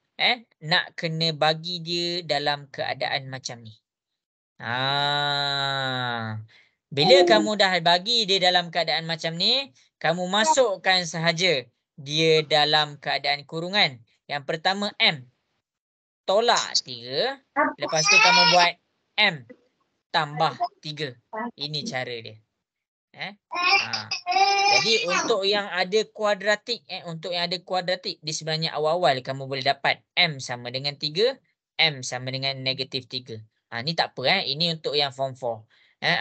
S1: nak kena bagi dia dalam keadaan macam ni. Bila kamu dah bagi dia dalam keadaan macam ni, kamu masukkan sahaja dia dalam keadaan kurungan. Yang pertama M. Tolak 3. Lepas tu kamu buat M tambah 3. Ini cara dia. Jadi untuk yang ada kuadratik, di sebenarnya awal-awal kamu boleh dapat M sama dengan 3, M sama dengan negatif 3. Ni tak apa. Ini untuk yang form 4.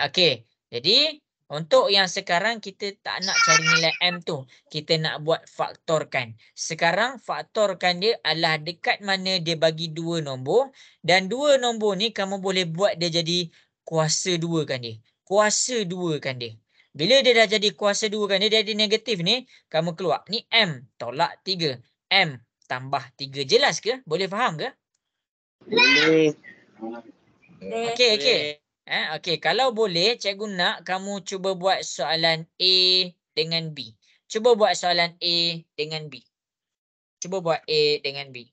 S1: Okey. Jadi untuk yang sekarang kita tak nak cari nilai M tu. Kita nak buat faktorkan. Sekarang faktorkan dia adalah dekat mana dia bagi 2 nombor. Dan 2 nombor ni kamu boleh buat dia jadi kuasa 2 kan dia. Kuasa 2 kan dia. Bila dia dah jadi kuasa 2 kan dia jadi negatif ni. Kamu keluar. Ni M tolak 3. M tambah 3. Jelas ke? Boleh faham ke?
S2: Boleh.
S1: Okey. Okey, kalau boleh, cikgu nak kamu cuba buat soalan A dengan B. Cuba buat soalan A dengan B. Cuba buat A dengan B.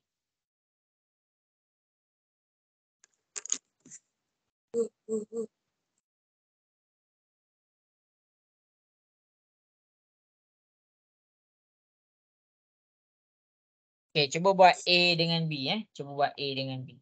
S1: Okey, cuba buat A dengan B. Cuba buat A dengan B.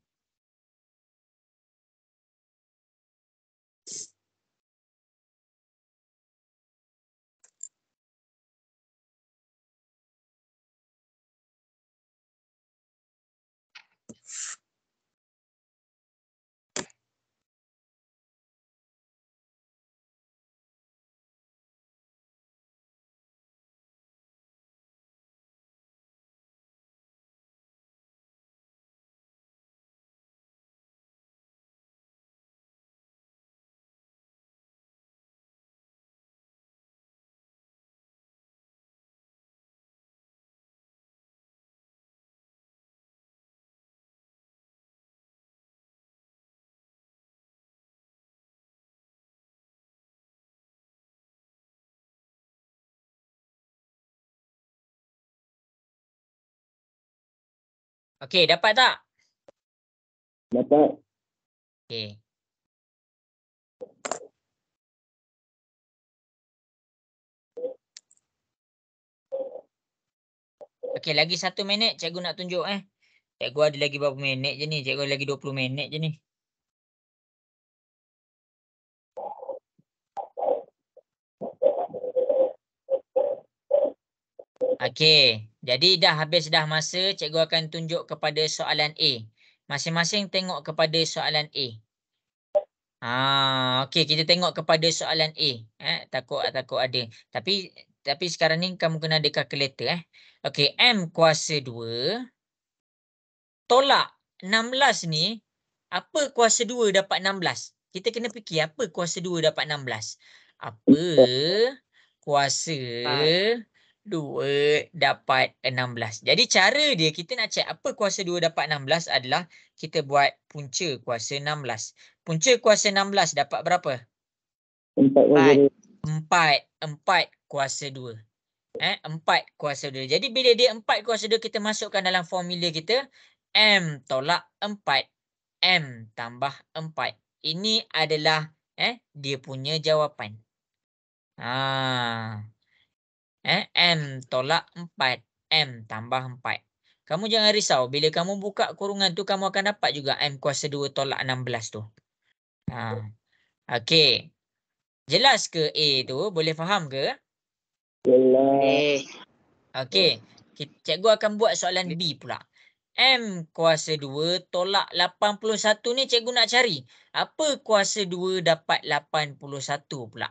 S1: Okey, dapat tak?
S2: Dapat.
S1: Okey. Okey, lagi 1 minit cikgu nak tunjuk Cikgu ada lagi berapa minit je ni? Cikgu ada lagi 20 minit je ni. Okey, jadi dah habis dah masa, cikgu akan tunjuk kepada soalan A. Masing-masing tengok kepada soalan A. Okey, kita tengok kepada soalan A. Takut ada. Tapi sekarang ni kamu kena ada kalkulator Okey, M kuasa 2 tolak 16 ni, apa kuasa 2 dapat 16? Kita kena fikir apa kuasa 2 dapat 16. Apa kuasa 2 dapat 16. Jadi cara dia, kita nak cek apa kuasa 2 dapat 16 adalah kita buat punca kuasa 16. Punca kuasa 16 dapat berapa?
S2: 4.
S1: 4 kuasa 2. 4 kuasa 2. Jadi bila dia 4 kuasa 2 kita masukkan dalam formula kita. M tolak 4. M tambah 4. Ini adalah dia punya jawapan. M tolak 4. M tambah 4. Kamu jangan risau. Bila kamu buka kurungan tu kamu akan dapat juga M kuasa 2 tolak 16 tu. Okey. Jelas ke A tu? Boleh faham ke?
S2: Jelas.
S1: Okey. Cikgu akan buat soalan B pula. M kuasa 2 tolak 81 ni cikgu nak cari. Apa kuasa 2 dapat 81 pula?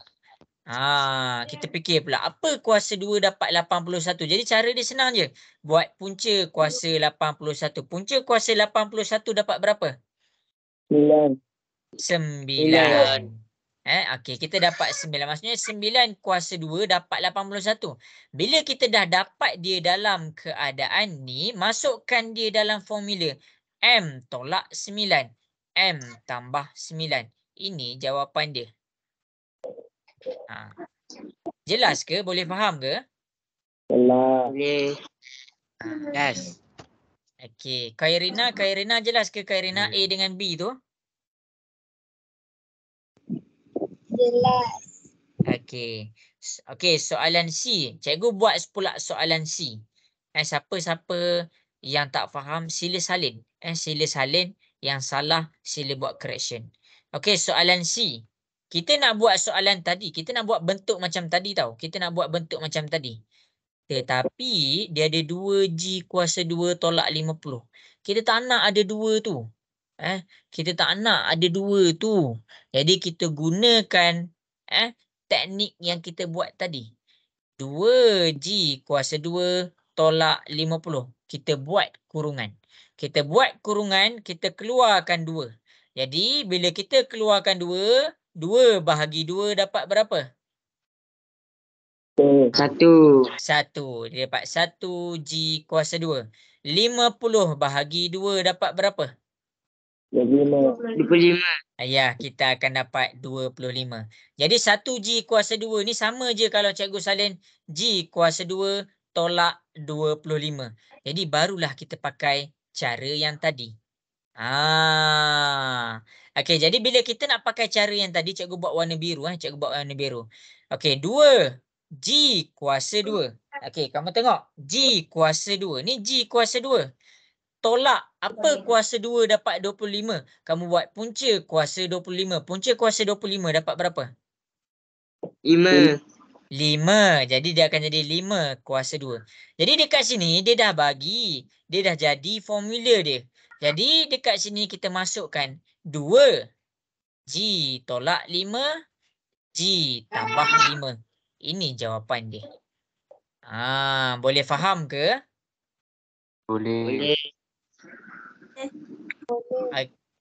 S1: Kita fikir pula. Apa kuasa 2 dapat 81? Jadi cara dia senang je. Buat punca kuasa 81. Punca kuasa 81 dapat berapa?
S2: 9.
S1: 9. Okey, kita dapat 9. Maksudnya 9 kuasa 2 dapat 81. Bila kita dah dapat dia dalam keadaan ni, masukkan dia dalam formula. M tolak 9. M tambah 9. Ini jawapan dia. Jelas ke? Boleh faham ke?
S2: Jelas.
S3: Boleh. Yes.
S1: Okey. Khairina jelas ke Khairina A dengan B tu?
S7: Jelas.
S1: Okey, soalan C. Cikgu buat pula soalan C. Siapa-siapa yang tak faham sila salin. Sila salin, yang salah sila buat correction. Okey, soalan C. Kita nak buat soalan tadi, kita nak buat bentuk macam tadi tau. Kita nak buat bentuk macam tadi. Tetapi dia ada 2G kuasa 2 tolak 50. Kita tak nak ada 2 tu. Kita tak nak ada 2 tu. Jadi kita gunakan teknik yang kita buat tadi. 2G kuasa 2 tolak 50. Kita buat kurungan. Kita buat kurungan, kita keluarkan 2. Jadi bila kita keluarkan 2, 2 bahagi 2 dapat berapa?
S2: 1.
S1: 1. Dia dapat 1G kuasa 2. 50 bahagi 2 dapat berapa?
S2: 25.
S1: Ya, kita akan dapat 25. Jadi 1G kuasa 2 ni sama je kalau cikgu salin G kuasa 2 tolak 25. Jadi barulah kita pakai cara yang tadi. Okey, jadi bila kita nak pakai cara yang tadi, cikgu buat warna biru. Cikgu buat warna biru. Okey, 2G kuasa 2. Okey, kamu tengok. G kuasa 2. Ni G kuasa 2. Tolak apa kuasa 2 dapat 25? Kamu buat punca kuasa 25. Punca kuasa 25 dapat berapa?
S3: 5.
S1: 5. Jadi dia akan jadi 5 kuasa 2. Jadi dekat sini dia dah bagi. Dia dah jadi formula dia. Jadi dekat sini kita masukkan 2G tolak 5. G tambah 5. Ini jawapan dia. Boleh faham ke?
S6: Boleh.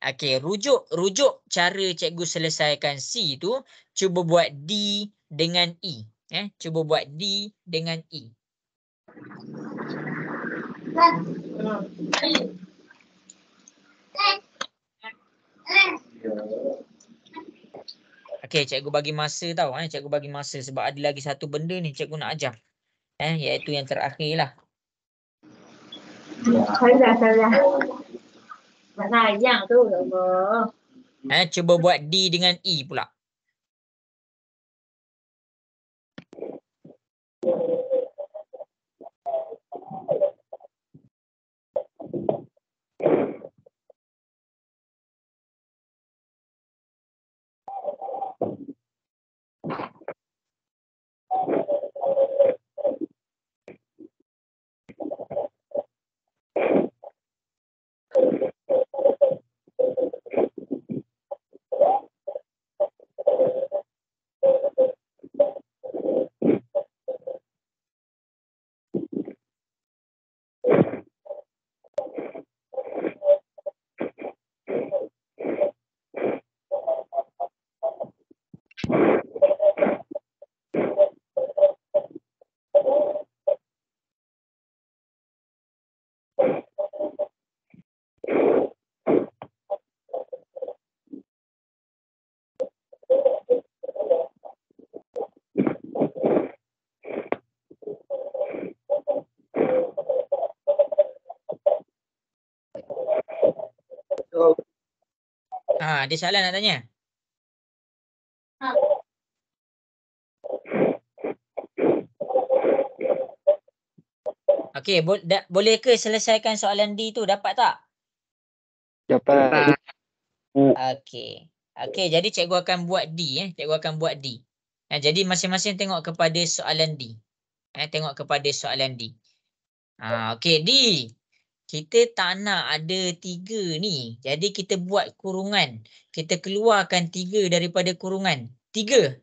S1: Okey, rujuk cara cikgu selesaikan C tu, cuba buat D dengan E. Cuba buat D dengan E. Okey, cikgu bagi masa tau. Cikgu bagi masa sebab ada lagi satu benda ni cikgu nak ajar. Iaitu yang terakhir lah.
S7: Salah. Nak sayang tu.
S1: Cuba buat D dengan E pula. Ada soalan nak tanya? Okey, boleh ke selesaikan soalan D tu? Dapat tak?
S2: Dapat.
S1: Okey. Okey, jadi cikgu akan buat D. Cikgu akan buat D. Jadi masing-masing tengok kepada soalan D. Tengok kepada soalan D. Okey, D. Kita tak nak ada 3 ni. Jadi kita buat kurungan. Kita keluarkan 3 daripada kurungan. 3.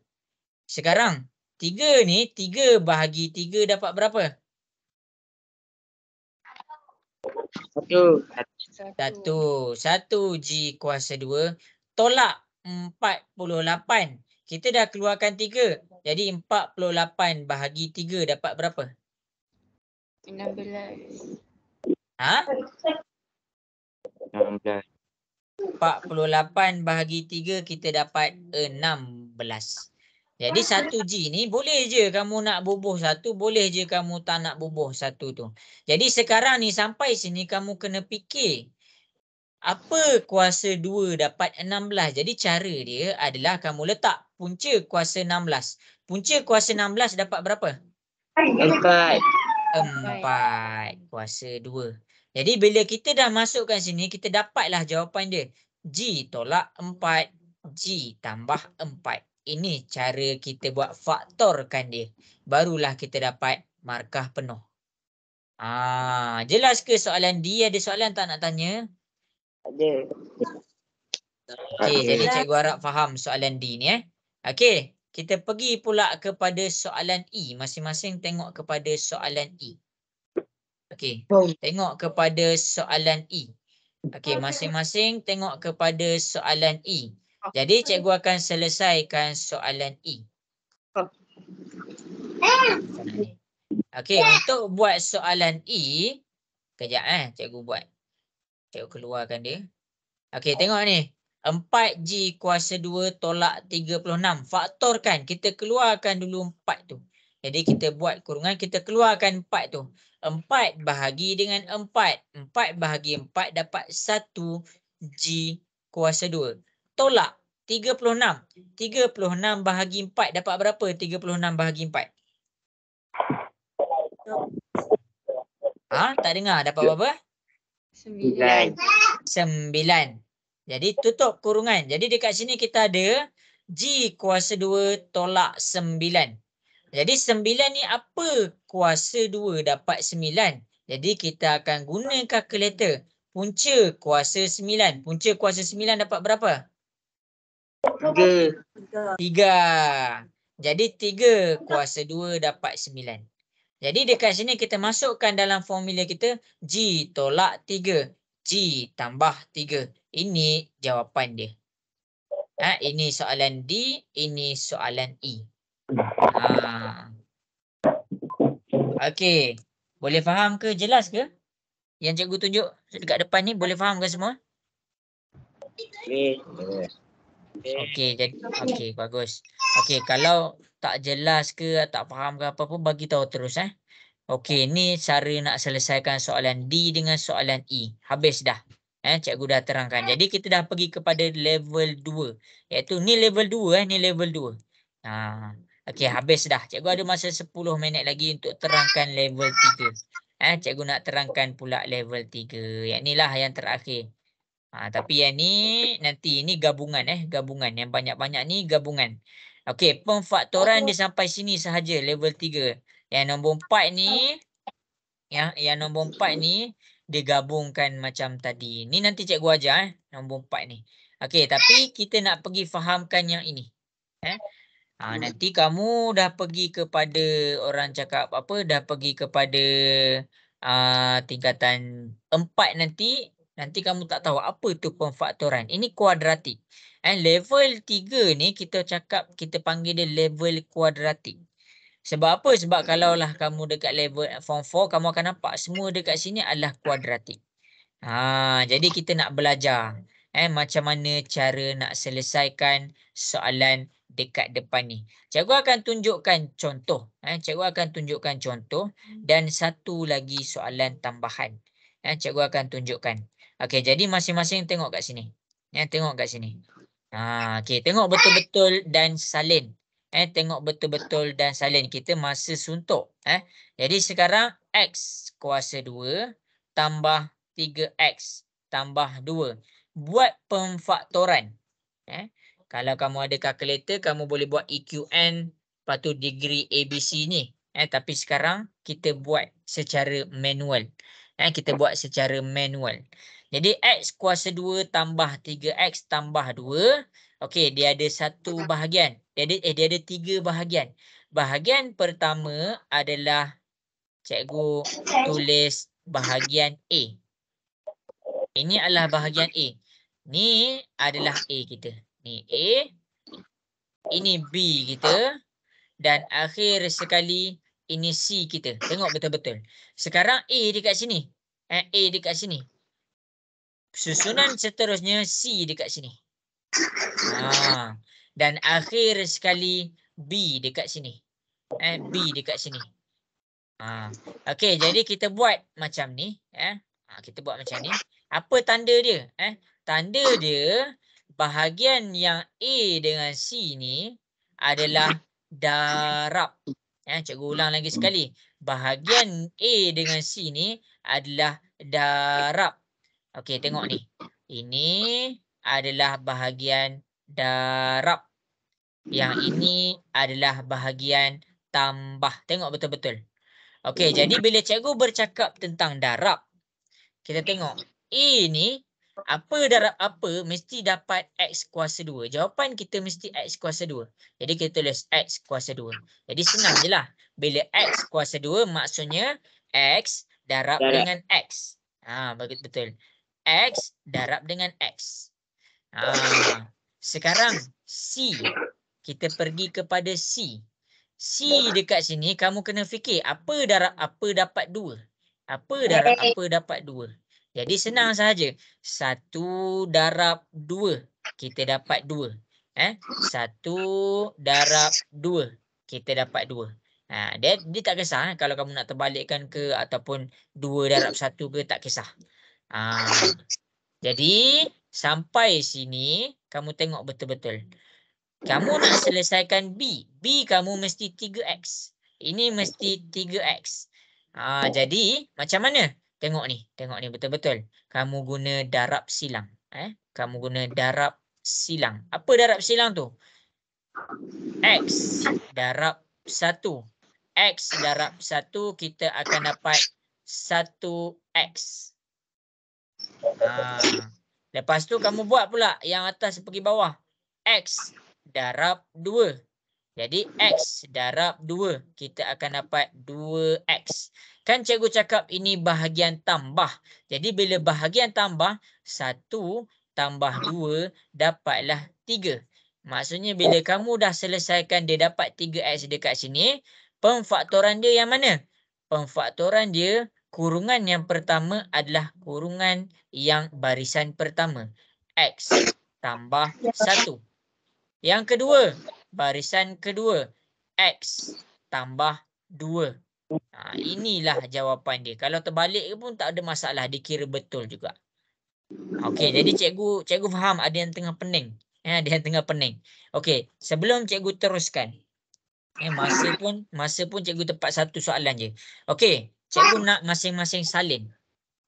S1: Sekarang, 3 ni, 3 bahagi 3 dapat berapa?
S3: 1.
S1: 1 G kuasa 2 tolak 48. Kita dah keluarkan 3. Jadi 48 bahagi 3 dapat berapa?
S8: 16.
S6: 16.
S1: 48 bahagi 3 kita dapat 16. Jadi 1G ni boleh je kamu nak bubuh 1, boleh je kamu tak nak bubuh 1 tu. Jadi sekarang ni sampai sini kamu kena fikir. Apa kuasa 2 dapat 16? Jadi cara dia adalah kamu letak punca kuasa 16. Punca kuasa 16 dapat berapa?
S3: 4.
S1: 4 kuasa 2. Jadi bila kita dah masukkan sini, kita dapatlah jawapan dia. G tolak 4, G tambah 4. Ini cara kita buat faktorkan dia. Barulah kita dapat markah penuh. Jelas ke soalan D? Ada soalan tak nak tanya?
S3: Ada.
S1: Okey, jadi cikgu harap faham soalan D ni. Okey, kita pergi pula kepada soalan E. Masing-masing tengok kepada soalan E. Okey, tengok kepada soalan E. Okey, masing-masing tengok kepada soalan E. Jadi cikgu akan selesaikan soalan E. Okey, untuk buat soalan E, kejap cikgu buat. Cikgu keluarkan dia. Okey, tengok ni. 4G kuasa 2 tolak 36. Faktorkan. Kita keluarkan dulu 4 tu. Jadi kita buat kurungan, kita keluarkan 4 tu. 4 bahagi dengan 4. 4 bahagi 4 dapat 1G kuasa 2. Tolak 36. 36 bahagi 4 dapat berapa? 36 bahagi 4. Tak dengar. Dapat berapa?
S3: 9.
S1: 9. Jadi tutup kurungan. Jadi dekat sini kita ada G kuasa 2 tolak 9. Jadi 9 ni apa kuasa 2 dapat 9? Jadi kita akan guna kalkulator. Punca kuasa 9. Punca kuasa 9 dapat berapa?
S3: 3.
S1: 3. Jadi 3 kuasa 2 dapat 9. Jadi dekat sini kita masukkan dalam formula kita G tolak 3. G tambah 3. Ini jawapan dia. Ini soalan D, ini soalan E. Okey. Boleh faham ke? Jelas ke? Yang cikgu tunjuk dekat depan ni boleh faham ke semua? Okey, jadi okey, bagus. Okey, kalau tak jelas ke, tak faham ke apa pun bagi tahu terus Okey, ni cara nak selesaikan soalan D dengan soalan E. Habis dah. Cikgu dah terangkan. Jadi kita dah pergi kepada level 2. Iaitu ni level 2 ni level 2. Okey, habis dah. Cikgu ada masa 10 minit lagi untuk terangkan level 3. Cikgu nak terangkan pula level 3. Yang inilah yang terakhir. Tapi yang ni nanti ni gabungan gabungan. Yang banyak-banyak ni gabungan. Okey, pemfaktoran dia sampai sini sahaja level 3. Yang nombor 4 ni yang nombor 4 ni digabungkan macam tadi. Ni nanti cikgu ajar nombor 4 ni. Okey, tapi kita nak pergi fahamkan yang ini. Nanti kamu dah pergi kepada orang cakap apa, dah pergi kepada tingkatan 4 nanti kamu tak tahu apa tu pemfaktoran. Ini kuadratik. Level 3 ni kita cakap, kita panggil dia level kuadratik. Sebab apa? Sebab kalaulah kamu dekat level form 4, kamu akan nampak semua dekat sini adalah kuadratik. Jadi kita nak belajar macam mana cara nak selesaikan soalan dekat depan ni. Cikgu akan tunjukkan contoh. Cikgu akan tunjukkan contoh dan satu lagi soalan tambahan. Cikgu akan tunjukkan. Okey, jadi masing-masing tengok kat sini. Tengok kat sini. Okey, tengok betul-betul dan salin. Tengok betul-betul dan salin. Kita masa suntuk. Jadi sekarang X kuasa 2 tambah 3X tambah 2. Buat pemfaktoran. Kalau kamu ada kalkulator, kamu boleh buat EQN, lepas tu degree ABC ni. Tapi sekarang kita buat secara manual. Kita buat secara manual. Jadi X kuasa 2 tambah 3X tambah 2. Okey, dia ada satu bahagian. Dia ada 3 bahagian. Bahagian pertama adalah cikgu tulis bahagian A. Ini adalah bahagian A. Ni adalah A kita. Ni A. Ini B kita. Dan akhir sekali ini C kita. Tengok betul-betul. Sekarang A dekat sini. A dekat sini. Susunan seterusnya C dekat sini. Dan akhir sekali B dekat sini. B dekat sini. Okey, jadi kita buat macam ni. Kita buat macam ni. Apa tanda dia? Tanda dia bahagian yang A dengan C ni adalah darab. Cikgu ulang lagi sekali. Bahagian A dengan C ni adalah darab. Okey, tengok ni. Ini adalah bahagian darab. Yang ini adalah bahagian tambah. Tengok betul-betul. Okey, jadi bila cikgu bercakap tentang darab, kita tengok. A ni, apa darab apa, mesti dapat X kuasa 2. Jawapan kita mesti X kuasa 2. Jadi kita tulis X kuasa 2. Jadi senang je lah. Bila X kuasa 2, maksudnya X darab dengan X. Betul. X darab dengan X. Sekarang C. Kita pergi kepada C. C dekat sini kamu kena fikir apa darab apa dapat 2. Apa darab apa dapat 2. Jadi senang sahaja. 1 darab 2 kita dapat 2. 1 darab 2 kita dapat 2. Dia tak kisah kalau kamu nak terbalikkan ke ataupun 2 darab 1 ke, tak kisah. Jadi sampai sini kamu tengok betul-betul. Kamu nak selesaikan B. B kamu mesti 3X. Ini mesti 3X. Jadi macam mana? Tengok ni betul-betul. Kamu guna darab silang. Kamu guna darab silang. Apa darab silang tu? X darab 1. X darab 1 kita akan dapat 1X. Lepas tu kamu buat pula yang atas pergi bawah. X darab 2. Jadi X darab 2. Kita akan dapat 2X. Kan cikgu cakap ini bahagian tambah. Jadi bila bahagian tambah, 1 tambah 2 dapatlah 3. Maksudnya bila kamu dah selesaikan dia dapat 3X dekat sini, pemfaktoran dia yang mana? Pemfaktoran dia, kurungan yang pertama adalah kurungan yang barisan pertama. X tambah 1. Yang kedua, barisan kedua. X tambah 2. Inilah jawapan dia. Kalau terbalik pun tak ada masalah. Dikira betul juga. Okey, jadi cikgu faham ada yang tengah pening. Ada yang tengah pening. Okey, sebelum cikgu teruskan. Masa pun cikgu tepat satu soalan je. Okey, cikgu nak masing-masing salin.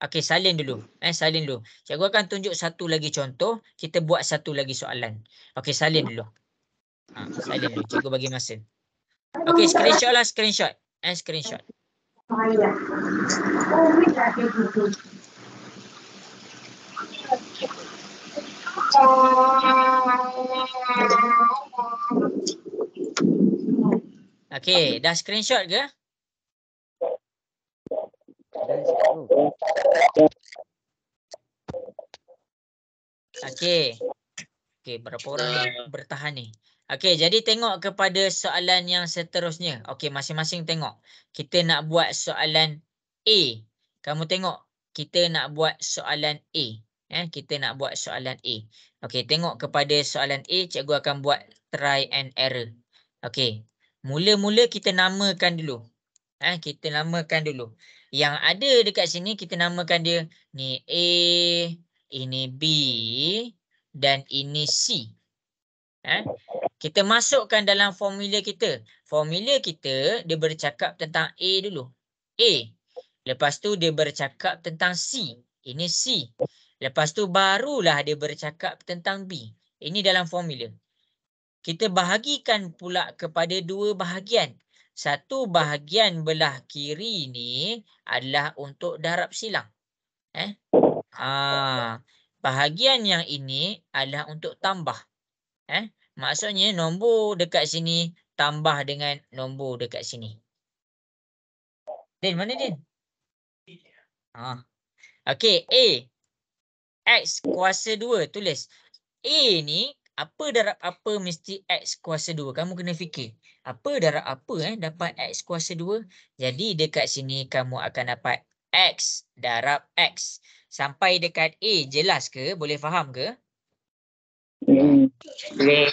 S1: Okey, salin dulu. Salin dulu. Cikgu akan tunjuk satu lagi contoh. Kita buat satu lagi soalan. Okey, salin dulu. Salin dulu. Cikgu bagi masa. Okey, screenshot lah, screenshot. Screenshot. Okey, dah screenshot ke? Okey. Okey, berapa orang ni bertahan ni? Okey, jadi tengok kepada soalan yang seterusnya. Okey, masing-masing tengok. Kita nak buat soalan A. Kamu tengok, kita nak buat soalan A. Kita nak buat soalan A. Okey, tengok kepada soalan A, cikgu akan buat try and error. Okey. Mula-mula kita namakan dulu. Kita namakan dulu. Yang ada dekat sini kita namakan dia ni A, ini B dan ini C. Kita masukkan dalam formula kita. Formula kita, dia bercakap tentang A dulu. A. Lepas tu dia bercakap tentang C. Ini C. Lepas tu barulah dia bercakap tentang B. Ini dalam formula. Kita bahagikan pula kepada dua bahagian. Satu bahagian belah kiri ni adalah untuk darab silang. Bahagian yang ini adalah untuk tambah. Maksudnya nombor dekat sini tambah dengan nombor dekat sini. Din, mana Din? Okey, A. X kuasa 2. Tulis. A ni, apa darab apa mesti X kuasa 2. Kamu kena fikir. Apa darab apa dapat X kuasa 2. Jadi dekat sini kamu akan dapat X darab X. Sampai dekat A, jelas ke? Boleh faham ke?
S3: Boleh.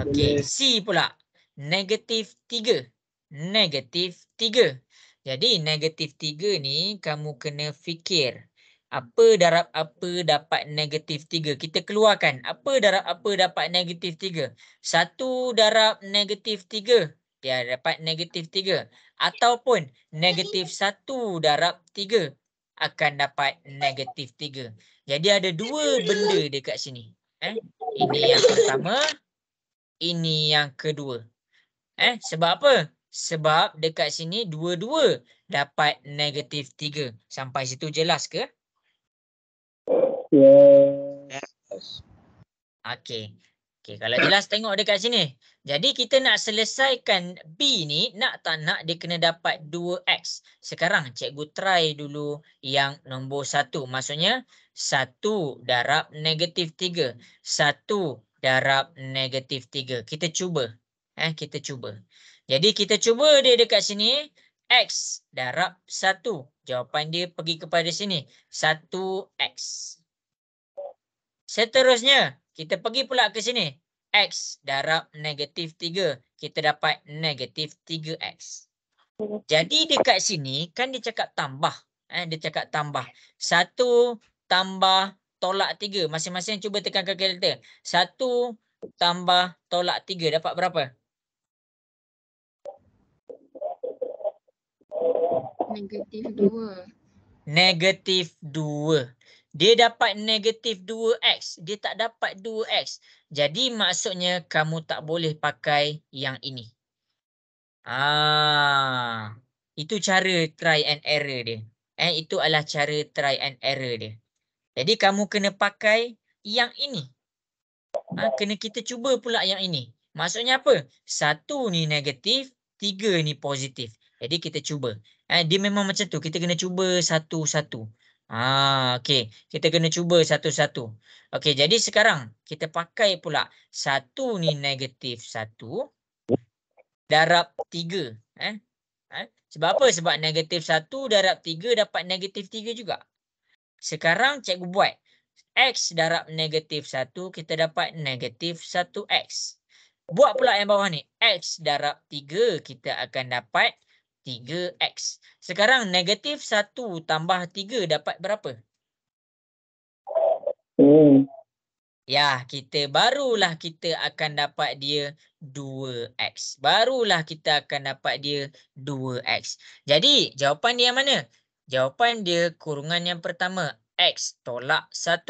S1: Okey, C pula. Negatif 3. Negatif 3. Jadi negatif 3 ni kamu kena fikir. Apa darab apa dapat negatif 3? Kita keluarkan. Apa darab apa dapat negatif 3? 1 darab negatif 3. Dia dapat negatif 3. Ataupun negatif 1 darab 3 akan dapat negatif 3. Jadi ada dua benda dekat sini. Ini yang pertama, ini yang kedua. Sebab apa? Sebab dekat sini dua-dua dapat negatif 3. Sampai situ jelas ke?
S2: Yes.
S1: Okey. Kalau jelas tengok dekat sini. Jadi kita nak selesaikan B ni, nak tak nak dia kena dapat 2X. Sekarang cikgu try dulu yang nombor 1. Maksudnya 1 darab negatif 3. 1 darab negatif 3. Kita cuba. Kita cuba. Jadi kita cuba dia dekat sini. X darab 1. Jawapan dia pergi kepada sini. 1X. Seterusnya, kita pergi pula ke sini. X darab negatif 3. Kita dapat negatif 3X. Jadi dekat sini, kan dia cakap tambah. Dia cakap tambah. 1 tambah tolak 3. Masing-masing cuba tekan kalkulator. 1 tambah tolak 3. Dapat berapa?
S3: Negatif 2.
S1: Negatif 2. Dia dapat negatif 2X. Dia tak dapat 2X. Jadi maksudnya kamu tak boleh pakai yang ini. Itu cara try and error dia. Itu adalah cara try and error dia. Jadi kamu kena pakai yang ini. Kena kita cuba pula yang ini. Maksudnya apa? 1 ni negatif, 3 ni positif. Jadi kita cuba. Dia memang macam tu. Kita kena cuba satu-satu. Okey. Kita kena cuba satu-satu. Okey, jadi sekarang kita pakai pula 1 ni negatif 1 darab 3. Sebab apa? Sebab negatif 1 darab 3 dapat negatif 3 juga. Sekarang cikgu buat. X darab negatif 1 kita dapat negatif 1X. Buat pula yang bawah ni. X darab 3 kita akan dapat 3X. Sekarang negatif 1 tambah 3 dapat berapa? Ya, barulah kita akan dapat dia 2X. Barulah kita akan dapat dia 2X. Jadi, jawapan dia yang mana? Jawapan dia kurungan yang pertama. X tolak 1.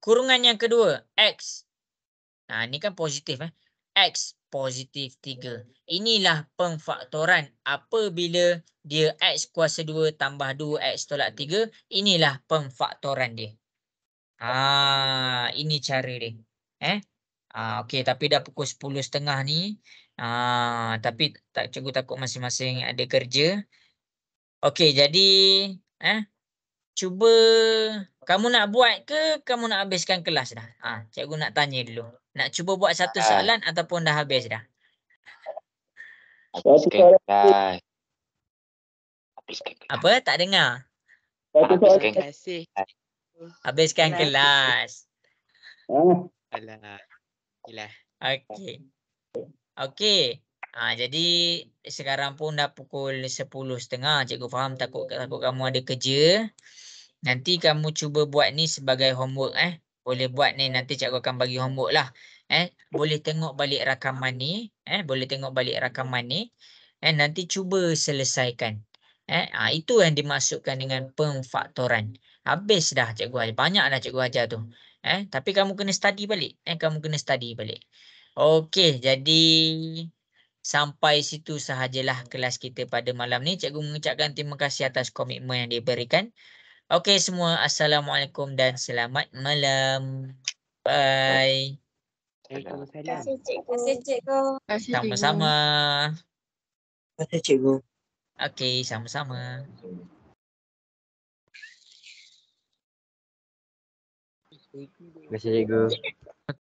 S1: Kurungan yang kedua. X. Ni kan positif. X positif 3. Inilah pemfaktoran apabila dia X kuasa 2 tambah 2X tolak 3. Inilah pemfaktoran dia. Ini cara dia. Okey, tapi dah pukul 10.30 ni. Tapi cikgu takut masing-masing ada kerja. Okey, jadi cuba kamu nak buat ke kamu nak habiskan kelas dah? Cikgu nak tanya dulu. Nak cuba buat satu soalan ataupun dah habis dah?
S2: Habiskan kelas.
S1: Apa? Tak dengar.
S2: Habiskan
S6: Terima kasih.
S1: Habiskan kelas.
S6: Alah. Yelah.
S1: Okey. Okey. Jadi sekarang pun dah pukul 10.30. Cikgu faham takut kamu ada kerja. Nanti kamu cuba buat ni sebagai homework. Boleh buat ni, nanti cikgu akan bagi homework lah. Boleh tengok balik rakaman ni. Boleh tengok balik rakaman ni. Nanti cuba selesaikan. Itu yang dimaksudkan dengan pemfaktoran. Habis dah cikgu ajar. Banyak dah cikgu ajar tu. Tapi kamu kena study balik. Kamu kena study balik. Okey, jadi sampai situ sahajalah kelas kita pada malam ni. Cikgu mengucapkan terima kasih atas komitmen yang diberikan. Okey semua, Assalamualaikum dan selamat malam. Bye.
S6: Waalaikumsalam.
S7: Terima kasih cikgu.
S3: Terima kasih, cikgu.
S1: Sama-sama.
S4: Terima kasih cikgu.
S1: Okey, sama-sama.
S2: Terima kasih cikgu.